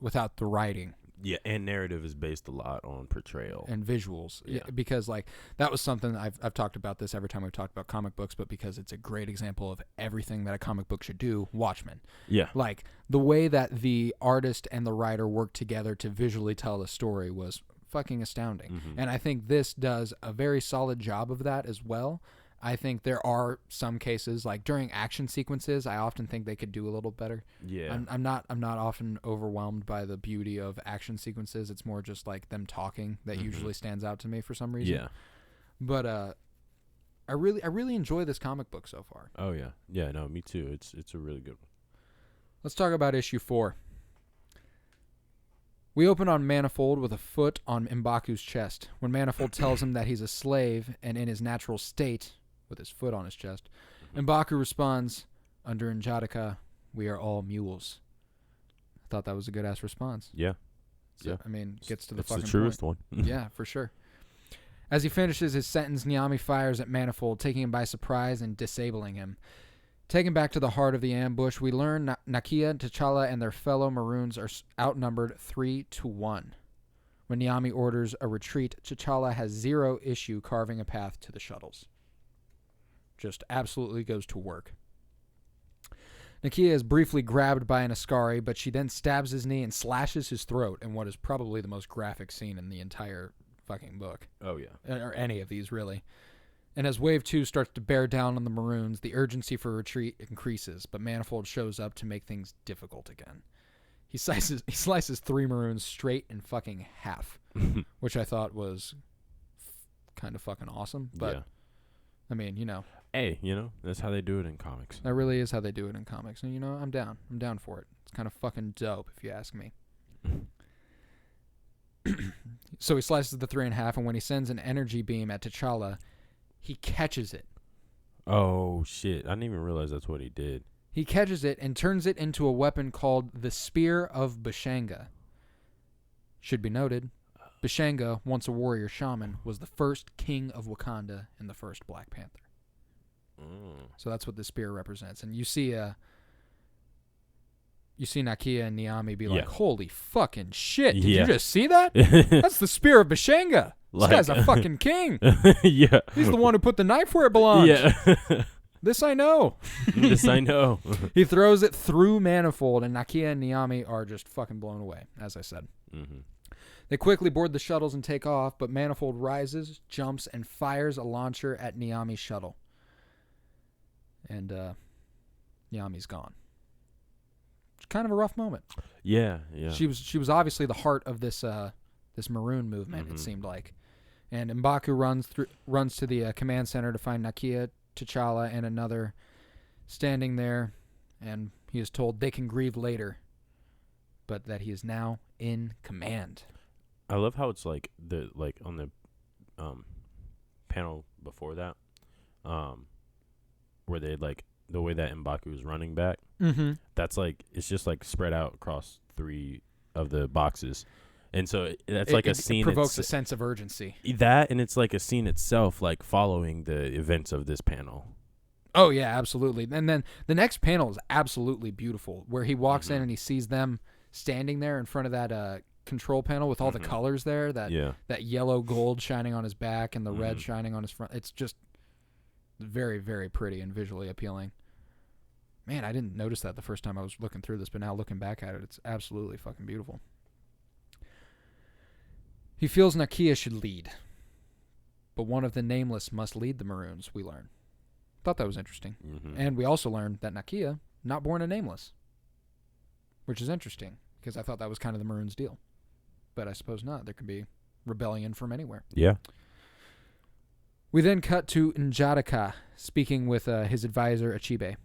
without the writing. Yeah, and narrative is based a lot on portrayal and visuals. Yeah. Because that was something I've talked about this every time we've talked about comic books, but because it's a great example of everything that a comic book should do, Watchmen. Yeah. Like the way that the artist and the writer worked together to visually tell the story was fucking astounding. And I think this does a very solid job of that as well. I think there are some cases, like during action sequences, I often think they could do a little better. Yeah. I'm not often overwhelmed by the beauty of action sequences. It's more just like them talking that usually stands out to me for some reason. Yeah. But I really enjoy this comic book so far. Oh yeah. Yeah, no, me too. It's a really good one. Let's talk about issue 4. We open on Manifold with a foot on M'Baku's chest. When Manifold tells him that he's a slave and in his natural state, with his foot on his chest, M'Baku responds, "Under Njadaka, we are all mules." I thought that was a good-ass response. Yeah. So, yeah. I mean, gets to the fucking point. It's the truest one. Yeah, for sure. As he finishes his sentence, Nyami fires at Manifold, taking him by surprise and disabling him. Taken back to the heart of the ambush, we learn Nakia, T'Challa, and their fellow Maroons are outnumbered 3-1. When Nyami orders a retreat, T'Challa has zero issue carving a path to the shuttles. Just absolutely goes to work. Nakia is briefly grabbed by an Askari, but she then stabs his knee and slashes his throat in what is probably the most graphic scene in the entire fucking book. Oh, yeah. Or any of these, really. And as Wave 2 starts to bear down on the Maroons, the urgency for retreat increases, but Manifold shows up to make things difficult again. He slices 3 Maroons straight in fucking half, which I thought was kind of fucking awesome. But, yeah. I mean, Hey, that's how they do it in comics. That really is how they do it in comics. And, I'm down. I'm down for it. It's kind of fucking dope, if you ask me. So he slices the 3 in half, and when he sends an energy beam at T'Challa, he catches it. Oh, shit. I didn't even realize that's what he did. He catches it and turns it into a weapon called the Spear of Bashanga. Should be noted, Bashanga, once a warrior shaman, was the first king of Wakanda in the first Black Panther. So that's what the spear represents. And you see Nakia and Nyami be like, holy fucking shit, did you just see that? That's the Spear of Bashanga. This guy's a fucking king. Yeah. He's the one who put the knife where it belongs. Yeah. This I know. This I know. He throws it through Manifold, and Nakia and Nyami are just fucking blown away, as I said. They quickly board the shuttles and take off, but Manifold rises, jumps, and fires a launcher at Nyami's shuttle. And Nyami's gone. It's kind of a rough moment. Yeah. She was obviously the heart of this Maroon movement, it seemed like. And M'Baku runs to the command center to find Nakia, T'Challa, and another standing there, and he is told they can grieve later, but that he is now in command. I love how it's like on the panel before that, where they the way that M'Baku is running back. That's it's just spread out across 3 of the boxes. And so that's a scene. It provokes a sense of urgency. That, and it's a scene itself, following the events of this panel. Oh yeah, absolutely. And then the next panel is absolutely beautiful, where he walks in and he sees them standing there in front of that control panel with all the colors there, that yellow gold shining on his back and the red shining on his front. It's just very, very pretty and visually appealing. Man, I didn't notice that the first time I was looking through this, but now looking back at it, it's absolutely fucking beautiful. He feels Nakia should lead, but one of the Nameless must lead the Maroons, we learn. Thought that was interesting. And we also learned that Nakia, not born a Nameless, which is interesting, because I thought that was kind of the Maroons' deal. But I suppose not. There can be rebellion from anywhere. Yeah. We then cut to Njadaka speaking with his advisor, Achibe.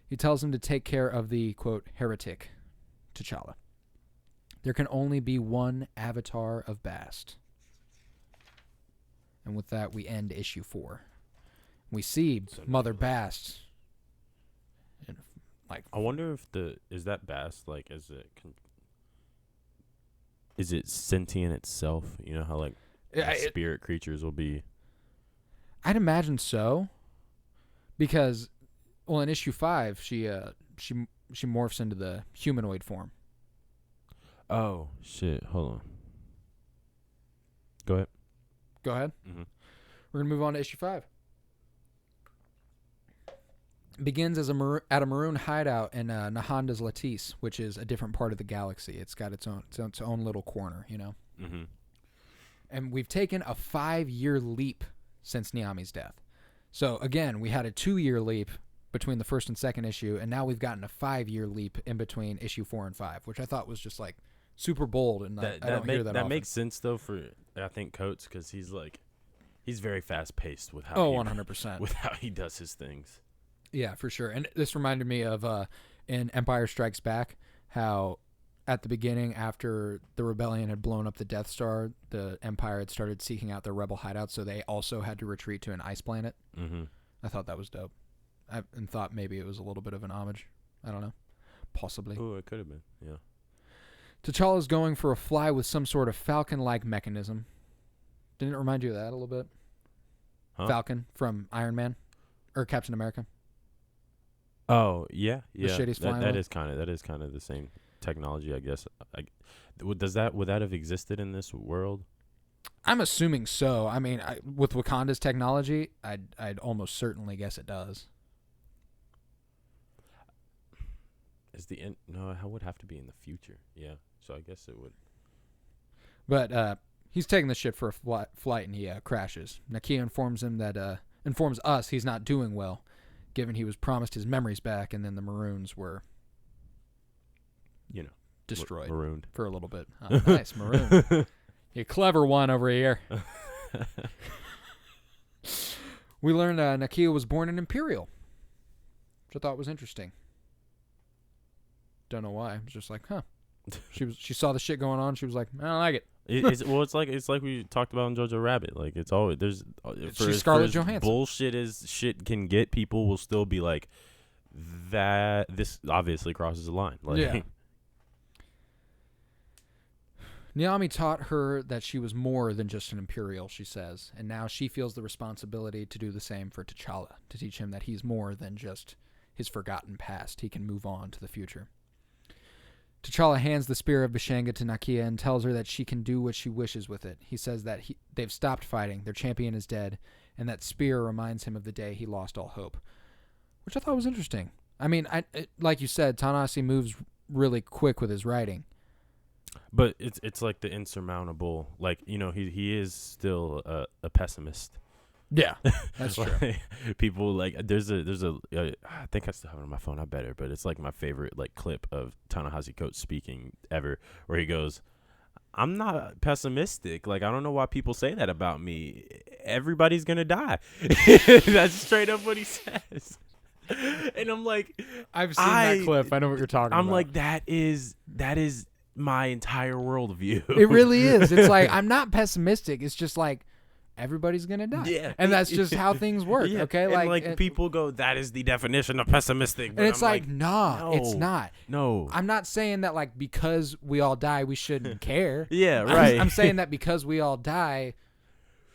He tells him to take care of the, quote, heretic, T'Challa. There can only be one avatar of Bast. And with that, we end issue 4. We see Mother Bast. I wonder if is that Bast, like, is it sentient itself? You know how, like, spirit creatures will be? I'd imagine so. Because, well, in issue 5, she morphs into the humanoid form. Oh, shit. Hold on. Go ahead. Go ahead. Mm-hmm. We're going to move on to issue 5. Begins as at a maroon hideout in Nahanda's Lattice, which is a different part of the galaxy. It's got its own little corner, you know? Mm-hmm. And we've taken a 5-year leap since Niami's death. So, again, we had a 2-year leap between the first and second issue, and now we've gotten a 5-year leap in between issue 4 and 5, which I thought was just, like, super bold, and I don't hear that often. That makes sense, though, for, I think, Coates, because he's very fast-paced with how 100%. With how he does his things. Yeah, for sure. And this reminded me of in Empire Strikes Back, how at the beginning, after the rebellion had blown up the Death Star, the Empire had started seeking out their rebel hideouts, so they also had to retreat to an ice planet. Mm-hmm. I thought that was dope. And thought maybe it was a little bit of an homage. I don't know. Possibly. Oh, it could have been, yeah. T'Challa's going for a fly with some sort of falcon-like mechanism. Didn't it remind you of that a little bit? Huh? Falcon from Iron Man? Or Captain America? Oh, yeah. The shitty's flying that is kind of the same technology, I guess. Would that have existed in this world? I'm assuming so. I mean, with Wakanda's technology, I'd almost certainly guess it does. No, it would have to be in the future. Yeah, so I guess it would. But he's taking the ship for a flight, and he crashes. Nakia informs us he's not doing well, given he was promised his memories back, and then the Maroons were, destroyed. Marooned. For a little bit. Oh, nice, maroon. You clever one over here. We learned Nakia was born an Imperial, which I thought was interesting. Don't know why. It was just like, huh. She saw the shit going on. She was like, I don't like it. It's like we talked about in Jojo Rabbit. Like, it's always she's Scarlett Johansson. Bullshit as shit can get, people will still be like, that. This obviously crosses the line. Like, yeah. Niami taught her that she was more than just an Imperial, she says, and now she feels the responsibility to do the same for T'Challa, to teach him that he's more than just his forgotten past. He can move on to the future. T'Challa hands the Spear of Bashanga to Nakia and tells her that she can do what she wishes with it. He says that they've stopped fighting, their champion is dead, and that spear reminds him of the day he lost all hope, which I thought was interesting. I mean, like you said, Ta-nehisi moves really quick with his writing. But it's like the insurmountable, like, he is still a pessimist. Yeah, that's true. People like there's a I think I still have it on my phone. I better, but it's like my favorite like clip of Ta-nehisi Coates speaking ever, where he goes, "I'm not pessimistic. Like, I don't know why people say that about me. Everybody's gonna die." That's straight up what he says. And I'm like, I've seen that clip. I know what you're talking about. I'm like, that is my entire worldview. It really is. It's like, I'm not pessimistic. It's just like, everybody's gonna die. Yeah. And that's just how things work. Yeah. Okay. And like people go, that is the definition of pessimistic. And it's like, no, it's not. No. I'm not saying that like because we all die we shouldn't care. Yeah, right. I'm saying that because we all die,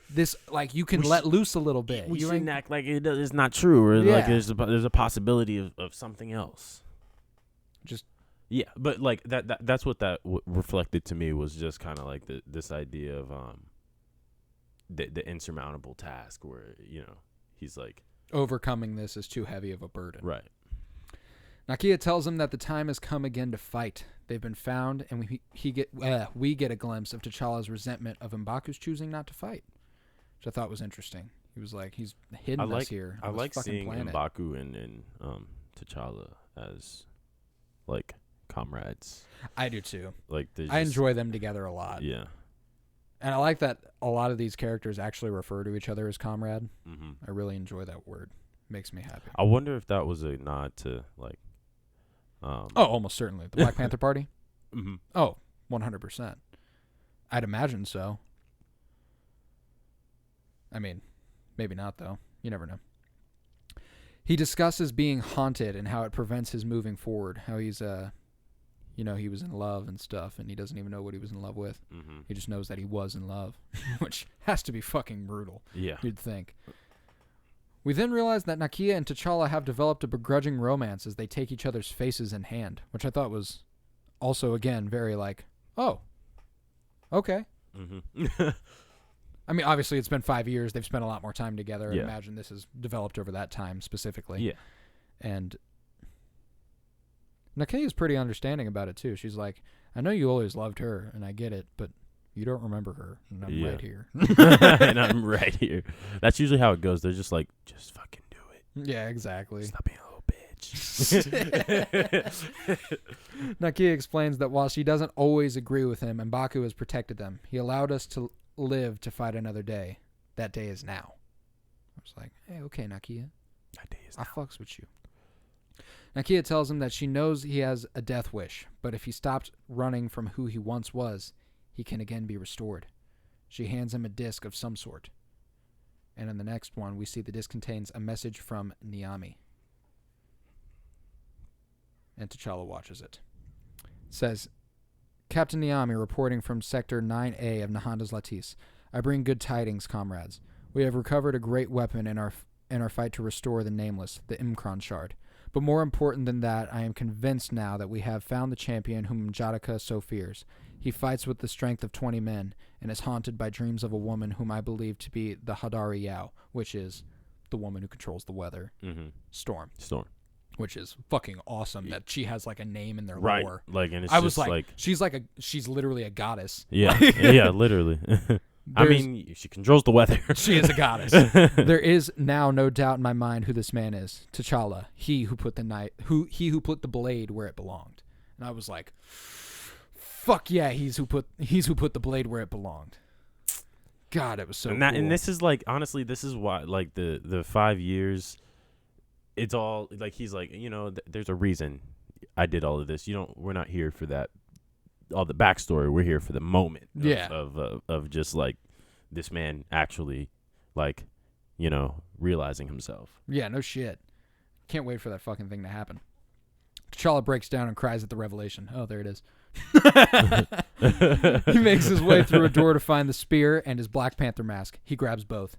this, like, you can let loose a little bit. We You shouldn't act like it's not true, or like Yeah. there's a possibility of something else. Just Yeah, but like that's what that reflected to me, was just kind of like this idea of the insurmountable task, where he's like, overcoming this is too heavy of a burden. right. Nakia tells him that the time has come again to fight. They've been found, and we get a glimpse of T'Challa's resentment of M'Baku's choosing not to fight, which I thought was interesting. He was like, he's hidden us here. I like seeing planet. M'Baku and T'Challa as like comrades. I do too. Like I enjoy them together a lot. Yeah. And I like that a lot of these characters actually refer to each other as comrade. Mm-hmm. I really enjoy that word. Makes me happy. I wonder if that was a nod to like. Almost certainly. The Black Panther Party? Mm-hmm. Oh, 100%. I'd imagine so. I mean, maybe not, though. You never know. He discusses being haunted and how it prevents his moving forward. How he's, he was in love and stuff, and he doesn't even know what he was in love with. Mm-hmm. He just knows that he was in love, which has to be fucking brutal. Yeah. You'd think. We then realize that Nakia and T'Challa have developed a begrudging romance as they take each other's faces in hand, which I thought was also, again, very like, oh, okay. Mm-hmm. I mean, obviously, it's been 5 years. They've spent a lot more time together. Yeah. I imagine this has developed over that time specifically. Yeah. And Nakia is pretty understanding about it, too. She's like, I know you always loved her, and I get it, but you don't remember her, and I'm right here. And I'm right here. That's usually how it goes. They're just like, just fucking do it. Yeah, exactly. Stop being a little bitch. Nakia explains that while she doesn't always agree with him, M'Baku has protected them. He allowed us to live to fight another day. That day is now. I was like, hey, okay, Nakia. That day is now. I fucks with you. Nakia tells him that she knows he has a death wish, but if he stops running from who he once was, he can again be restored. She hands him a disc of some sort. And in the next one, we see the disc contains a message from Niami. And T'Challa watches it. It says, Captain Niami reporting from Sector 9A of Nahanda's Lattice. I bring good tidings, comrades. We have recovered a great weapon in our fight to restore the Nameless, the Imkron Shard. But more important than that, I am convinced now that we have found the champion whom M'Jadaka so fears. He fights with the strength of 20 men, and is haunted by dreams of a woman whom I believe to be the Hadari Yao, which is the woman who controls the weather. Mm-hmm. Storm. Which is fucking awesome that she has like a name in their lore. Like, and it's I just was like, she's literally a goddess. Yeah, yeah, literally. I mean, she controls the weather. She is a goddess. There is now no doubt in my mind who this man is. T'Challa, he who put the blade where it belonged. And I was like, fuck yeah, he's who put the blade where it belonged. God, it was so cool. And this is like, honestly, this is why, like, the 5 years, it's all like, he's like, there's a reason I did all of this. We're not here for that, all the backstory. We're here for the moment of just like this man actually, like, realizing himself. Yeah, no shit. Can't wait for that fucking thing to happen. T'Challa breaks down and cries at the revelation. Oh, there it is. He makes his way through a door to find the spear and his Black Panther mask. He grabs both.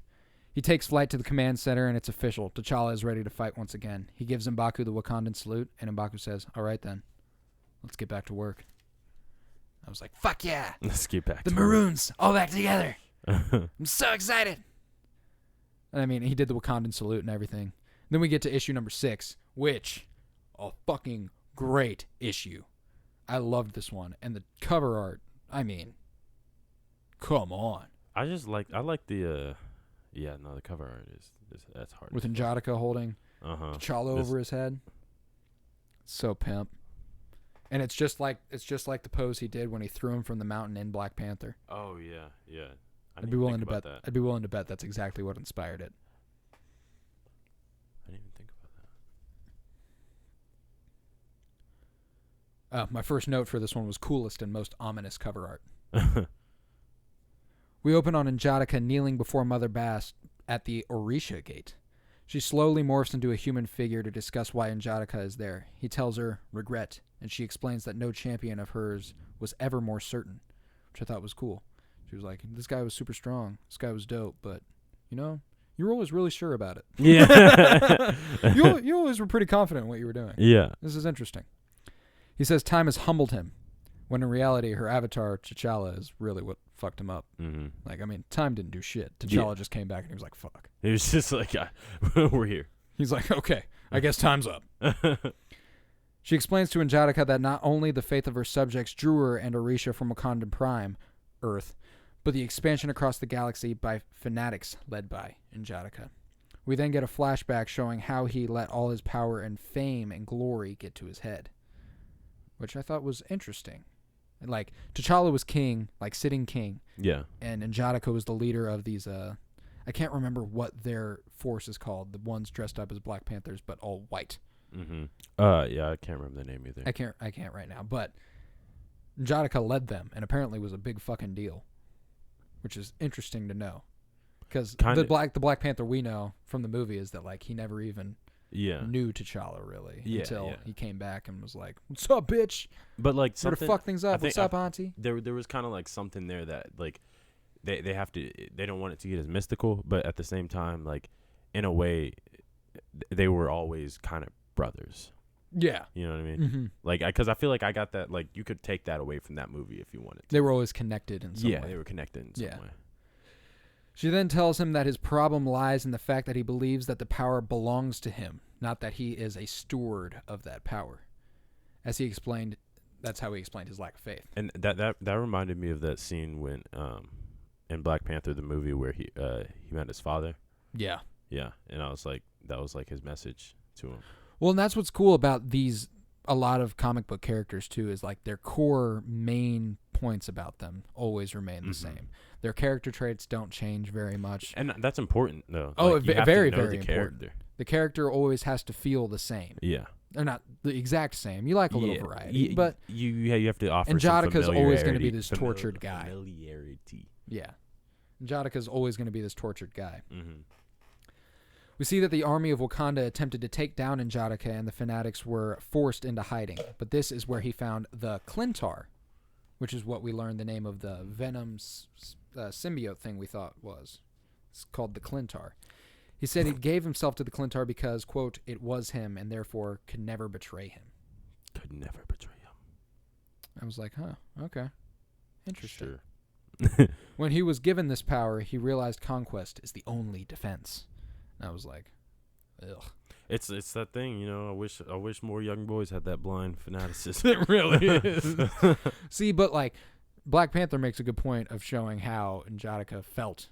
He takes flight to the command center, and it's official. T'Challa is ready to fight once again. He gives M'Baku the Wakandan salute, and M'Baku says, all right then, let's get back to work. I was like, fuck yeah. Let's get back to work. Maroons, all back together. I'm so excited. And I mean, he did the Wakandan salute and everything. Then we get to issue number 6, which, a fucking great issue. I loved this one. And the cover art, I mean, come on. I like the, the cover art is that's hard. With N'Jadaka holding T'Challa over his head. So pimp. And it's just like the pose he did when he threw him from the mountain in Black Panther. Oh yeah, yeah. I'd be willing to bet that. I'd be willing to bet that's exactly what inspired it. I didn't even think about that. My first note for this one was coolest and most ominous cover art. We open on N'Jadaka kneeling before Mother Bass at the Orisha Gate. She slowly morphs into a human figure to discuss why N'Jadaka is there. He tells her, regret, and she explains that no champion of hers was ever more certain, which I thought was cool. She was like, this guy was super strong. This guy was dope, but, you know, you were always really sure about it. Yeah. You always were pretty confident in what you were doing. Yeah. This is interesting. He says time has humbled him, when in reality, her avatar, T'Challa, is really what fucked him up. Mm-hmm. Like, I mean, time didn't do shit. T'Challa just came back and he was like, fuck. He was just like, we're here. He's like, okay, I guess time's up. She explains to N'Jadaka that not only the faith of her subjects drew her and Orisha from Wakandan Prime, Earth, but the expansion across the galaxy by fanatics led by N'Jadaka. We then get a flashback showing how he let all his power and fame and glory get to his head, which I thought was interesting. Like, T'Challa was king, like sitting king. Yeah. And N'Jadaka was the leader of these, I can't remember what their force is called. The ones dressed up as Black Panthers, but all white. Mm-hmm. Yeah, I can't remember the name either. I can't right now, but N'Jadaka led them and apparently was a big fucking deal, which is interesting to know. Because the Black Panther we know from the movie is that, like, he never even knew T'Challa really until he came back and was like, "What's up, bitch?" But like, here to fuck things up. What's up, auntie? There was kind of like something there that like they don't want it to get as mystical, but at the same time, like, in a way, they were always kind of brothers. Yeah. You know what I mean? Mm-hmm. Like, because I feel like I got that, like, you could take that away from that movie if you wanted to. They were always connected in some way. Yeah, they were connected in some way. She then tells him that his problem lies in the fact that he believes that the power belongs to him, not that he is a steward of that power. As he explained, that's how he explained his lack of faith. And that reminded me of that scene when in Black Panther, the movie, where he met his father. Yeah. Yeah, and I was like, that was like his message to him. Well, and that's what's cool about a lot of comic book characters too, is like their core main points about them always remain the same. Their character traits don't change very much. And that's important, though. Oh, like, very, very important. The character always has to feel the same. Yeah. They're not the exact same. You like a little variety, but you have to offer. And some N'Jadaka's always going to be this tortured guy. Familiarity. Yeah, N'Jadaka's always going to be this tortured guy. Mm-hmm. We see that the army of Wakanda attempted to take down N'Jadaka, and the fanatics were forced into hiding. But this is where he found the Clintar, which is what we learned the name of the Venom symbiote thing we thought was. It's called the Clintar. He said he gave himself to the Clintar because, quote, it was him and therefore could never betray him. Could never betray him. I was like, huh, okay. Interesting. Sure. When he was given this power, he realized conquest is the only defense. And I was like, ugh. It's that thing, you know. I wish more young boys had that blind fanaticism. It really is. See, but like, Black Panther makes a good point of showing how N'Jadaka felt.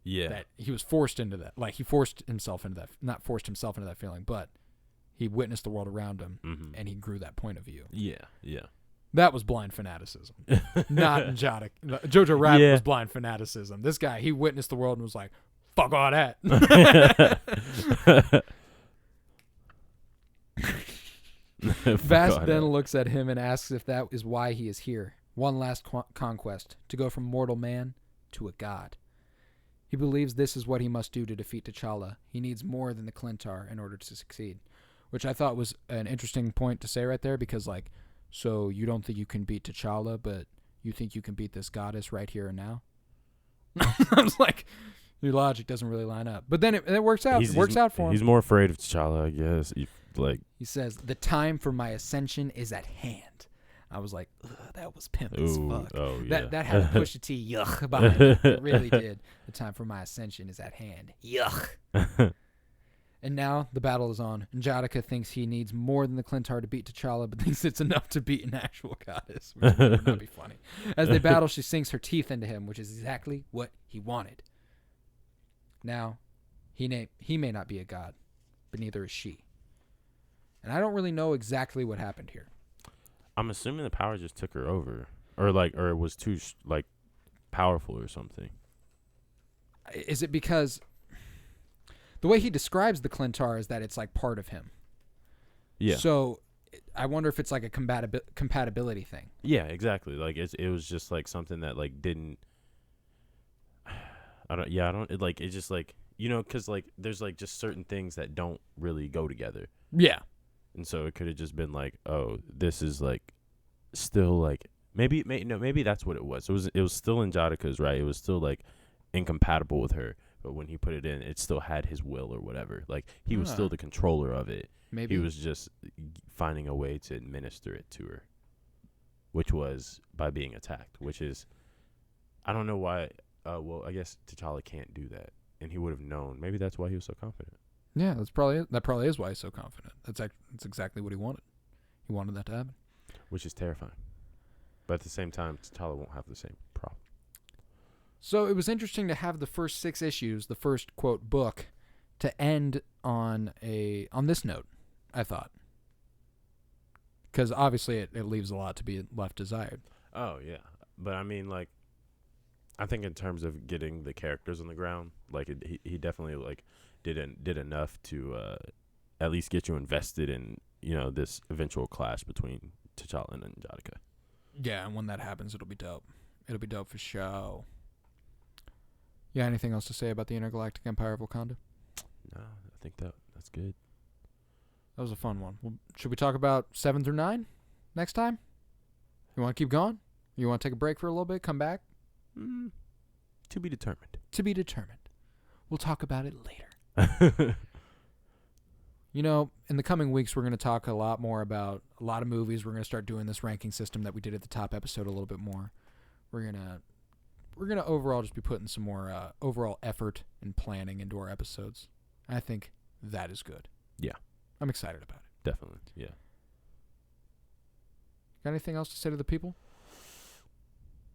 Yeah. That he was forced into that. Like, he forced himself into that. Not forced himself into that feeling, but he witnessed the world around him, and he grew that point of view. Yeah, yeah. That was blind fanaticism. Not N'Jadaka. Jojo Rabbit was blind fanaticism. This guy, he witnessed the world and was like, fuck all that. Vast then looks at him and asks if that is why he is here. One last conquest, to go from mortal man to a god. He believes this is what he must do to defeat T'Challa. He needs more than the Clintar in order to succeed. Which I thought was an interesting point to say right there, because, like, so you don't think you can beat T'Challa, but you think you can beat this goddess right here and now? I was like, your logic doesn't really line up. But then it works out. It works out for him. He's more afraid of T'Challa, I guess. He says, the time for my ascension is at hand. I was like, ugh, that was pimp as fuck. Oh, yeah. That had a Pusha T yuck behind it. It really did. The time for my ascension is at hand. Yuck. And now the battle is on. N'Jadaka thinks he needs more than the Clintar to beat T'Challa, but thinks it's enough to beat an actual goddess, which would not be funny. As they battle, she sinks her teeth into him, which is exactly what he wanted. Now, he may not be a god, but neither is she. And I don't really know exactly what happened here. I'm assuming the power just took her over, or it was too powerful or something. Is it because the way he describes the Clintar is that it's like part of him? Yeah. So I wonder if it's like a compatibility thing. Yeah, exactly. Like it was just like something that like didn't. It's just like, you know, because like there's like just certain things that don't really go together. Yeah. And so it could have just been like, oh, this is like still like Maybe that's what it was. It was still in Jadaika's, right? It was still like incompatible with her, but when he put it in, it still had his will or whatever. Like he was still the controller of it. Maybe he was just finding a way to administer it to her, which was by being attacked. Which is, I don't know why. Well, I guess T'Challa can't do that, and he would have known. Maybe that's why he was so confident. Yeah, that probably is why he's so confident. That's exactly what he wanted. He wanted that to happen, which is terrifying. But at the same time, T'Challa won't have the same problem. So it was interesting to have the first 6 issues, the first quote book, to end on this note. I thought, because obviously it leaves a lot to be left desired. Oh yeah, but I mean, like, I think in terms of getting the characters on the ground, like he definitely like did enough to at least get you invested in this eventual clash between T'Challa and Jadaika. Yeah, and when that happens, it'll be dope. It'll be dope for show. Yeah, anything else to say about the Intergalactic Empire of Wakanda? No, I think that's good. That was a fun one. Well, should we talk about 7 through 9 next time? You want to keep going? You want to take a break for a little bit, come back? To be determined. To be determined. We'll talk about it later. In the coming weeks, we're going to talk a lot more about a lot of movies. We're going to start doing this ranking system that we did at the top episode a little bit more. We're going to overall just be putting some more overall effort and planning into our episodes. I think that is good. Yeah. I'm excited about it. Definitely. Yeah. Got anything else to say to the people?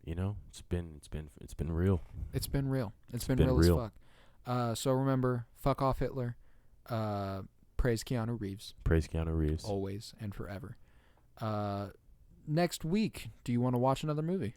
It's been real. It's been real. It's been real as fuck. So remember, fuck off Hitler. Praise Keanu Reeves. Praise Keanu Reeves. Always and forever. Next week, do you want to watch another movie?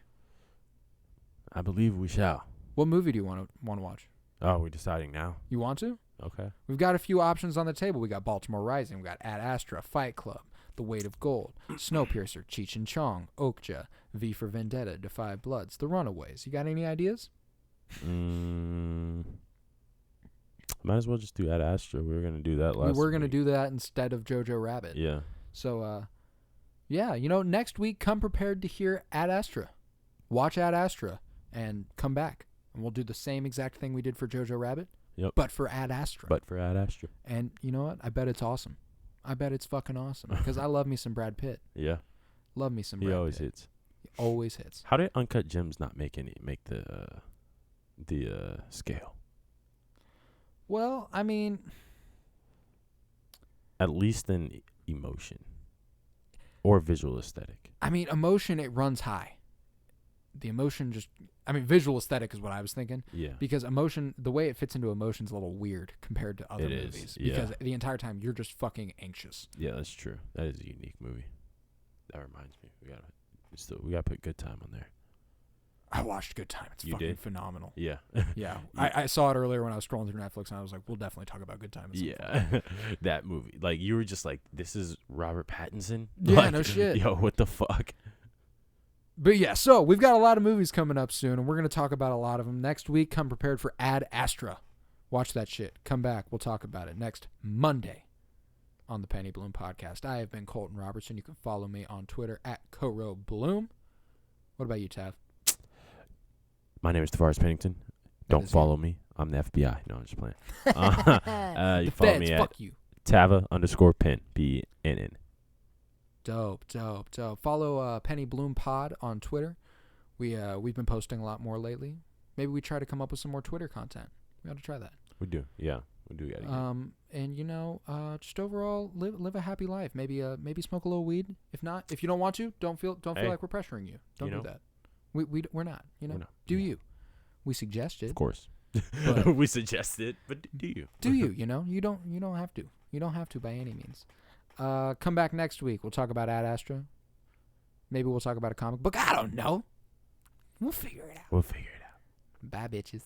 I believe we shall. What movie do you want to watch? Oh, we're deciding now. You want to? Okay. We've got a few options on the table. We got Baltimore Rising. We got Ad Astra, Fight Club, The Weight of Gold, Snowpiercer, Cheech and Chong, Okja, V for Vendetta, Defy Bloods, The Runaways. You got any ideas? Might as well just do Ad Astra. We were going to do that last week. We were going to do that instead of Jojo Rabbit. Yeah. So, next week, come prepared to hear Ad Astra. Watch Ad Astra and come back. And we'll do the same exact thing we did for Jojo Rabbit. Yep. But for Ad Astra. And you know what? I bet it's awesome. I bet it's fucking awesome. Because I love me some Brad Pitt. Yeah. Love me some Brad Pitt. He always hits. He always hits. How did Uncut Gems not make the scale? Well, I mean, at least in emotion or visual aesthetic. I mean, emotion, it runs high. The emotion visual aesthetic is what I was thinking. Yeah. Because emotion, the way it fits into emotion is a little weird compared to other movies. Yeah. Because the entire time you're just fucking anxious. Yeah, that's true. That is a unique movie. That reminds me, we gotta put Good Time on there. I watched Good Time. It's fucking phenomenal. Yeah. Yeah. I saw it earlier when I was scrolling through Netflix, and I was like, we'll definitely talk about Good Time. Yeah. That movie. Like, you were just like, this is Robert Pattinson? Yeah, like, no shit. Yo, what the fuck? But yeah, so we've got a lot of movies coming up soon, and we're going to talk about a lot of them. Next week, come prepared for Ad Astra. Watch that shit. Come back. We'll talk about it next Monday on the Penny Bloom Podcast. I have been Colton Robertson. You can follow me on Twitter at CoroBloom. What about you, Tav? My name is Tavares Pennington. Don't follow me. I'm the FBI. No, I'm just playing. You follow me at Tava_Penn, PNN. Dope. Follow Penny Bloom Pod on Twitter. We've been posting a lot more lately. Maybe we try to come up with some more Twitter content. We ought to try that. We do. Yeah, we do. And just overall live a happy life. Maybe smoke a little weed. If you don't want to, don't feel like we're pressuring you. Don't do that. We're not. We're not. Do you? We suggest it. Of course. We suggest it, but do you? Do you? You don't have to. You don't have to by any means. Come back next week. We'll talk about Ad Astra. Maybe we'll talk about a comic book. I don't know. We'll figure it out. Bye, bitches.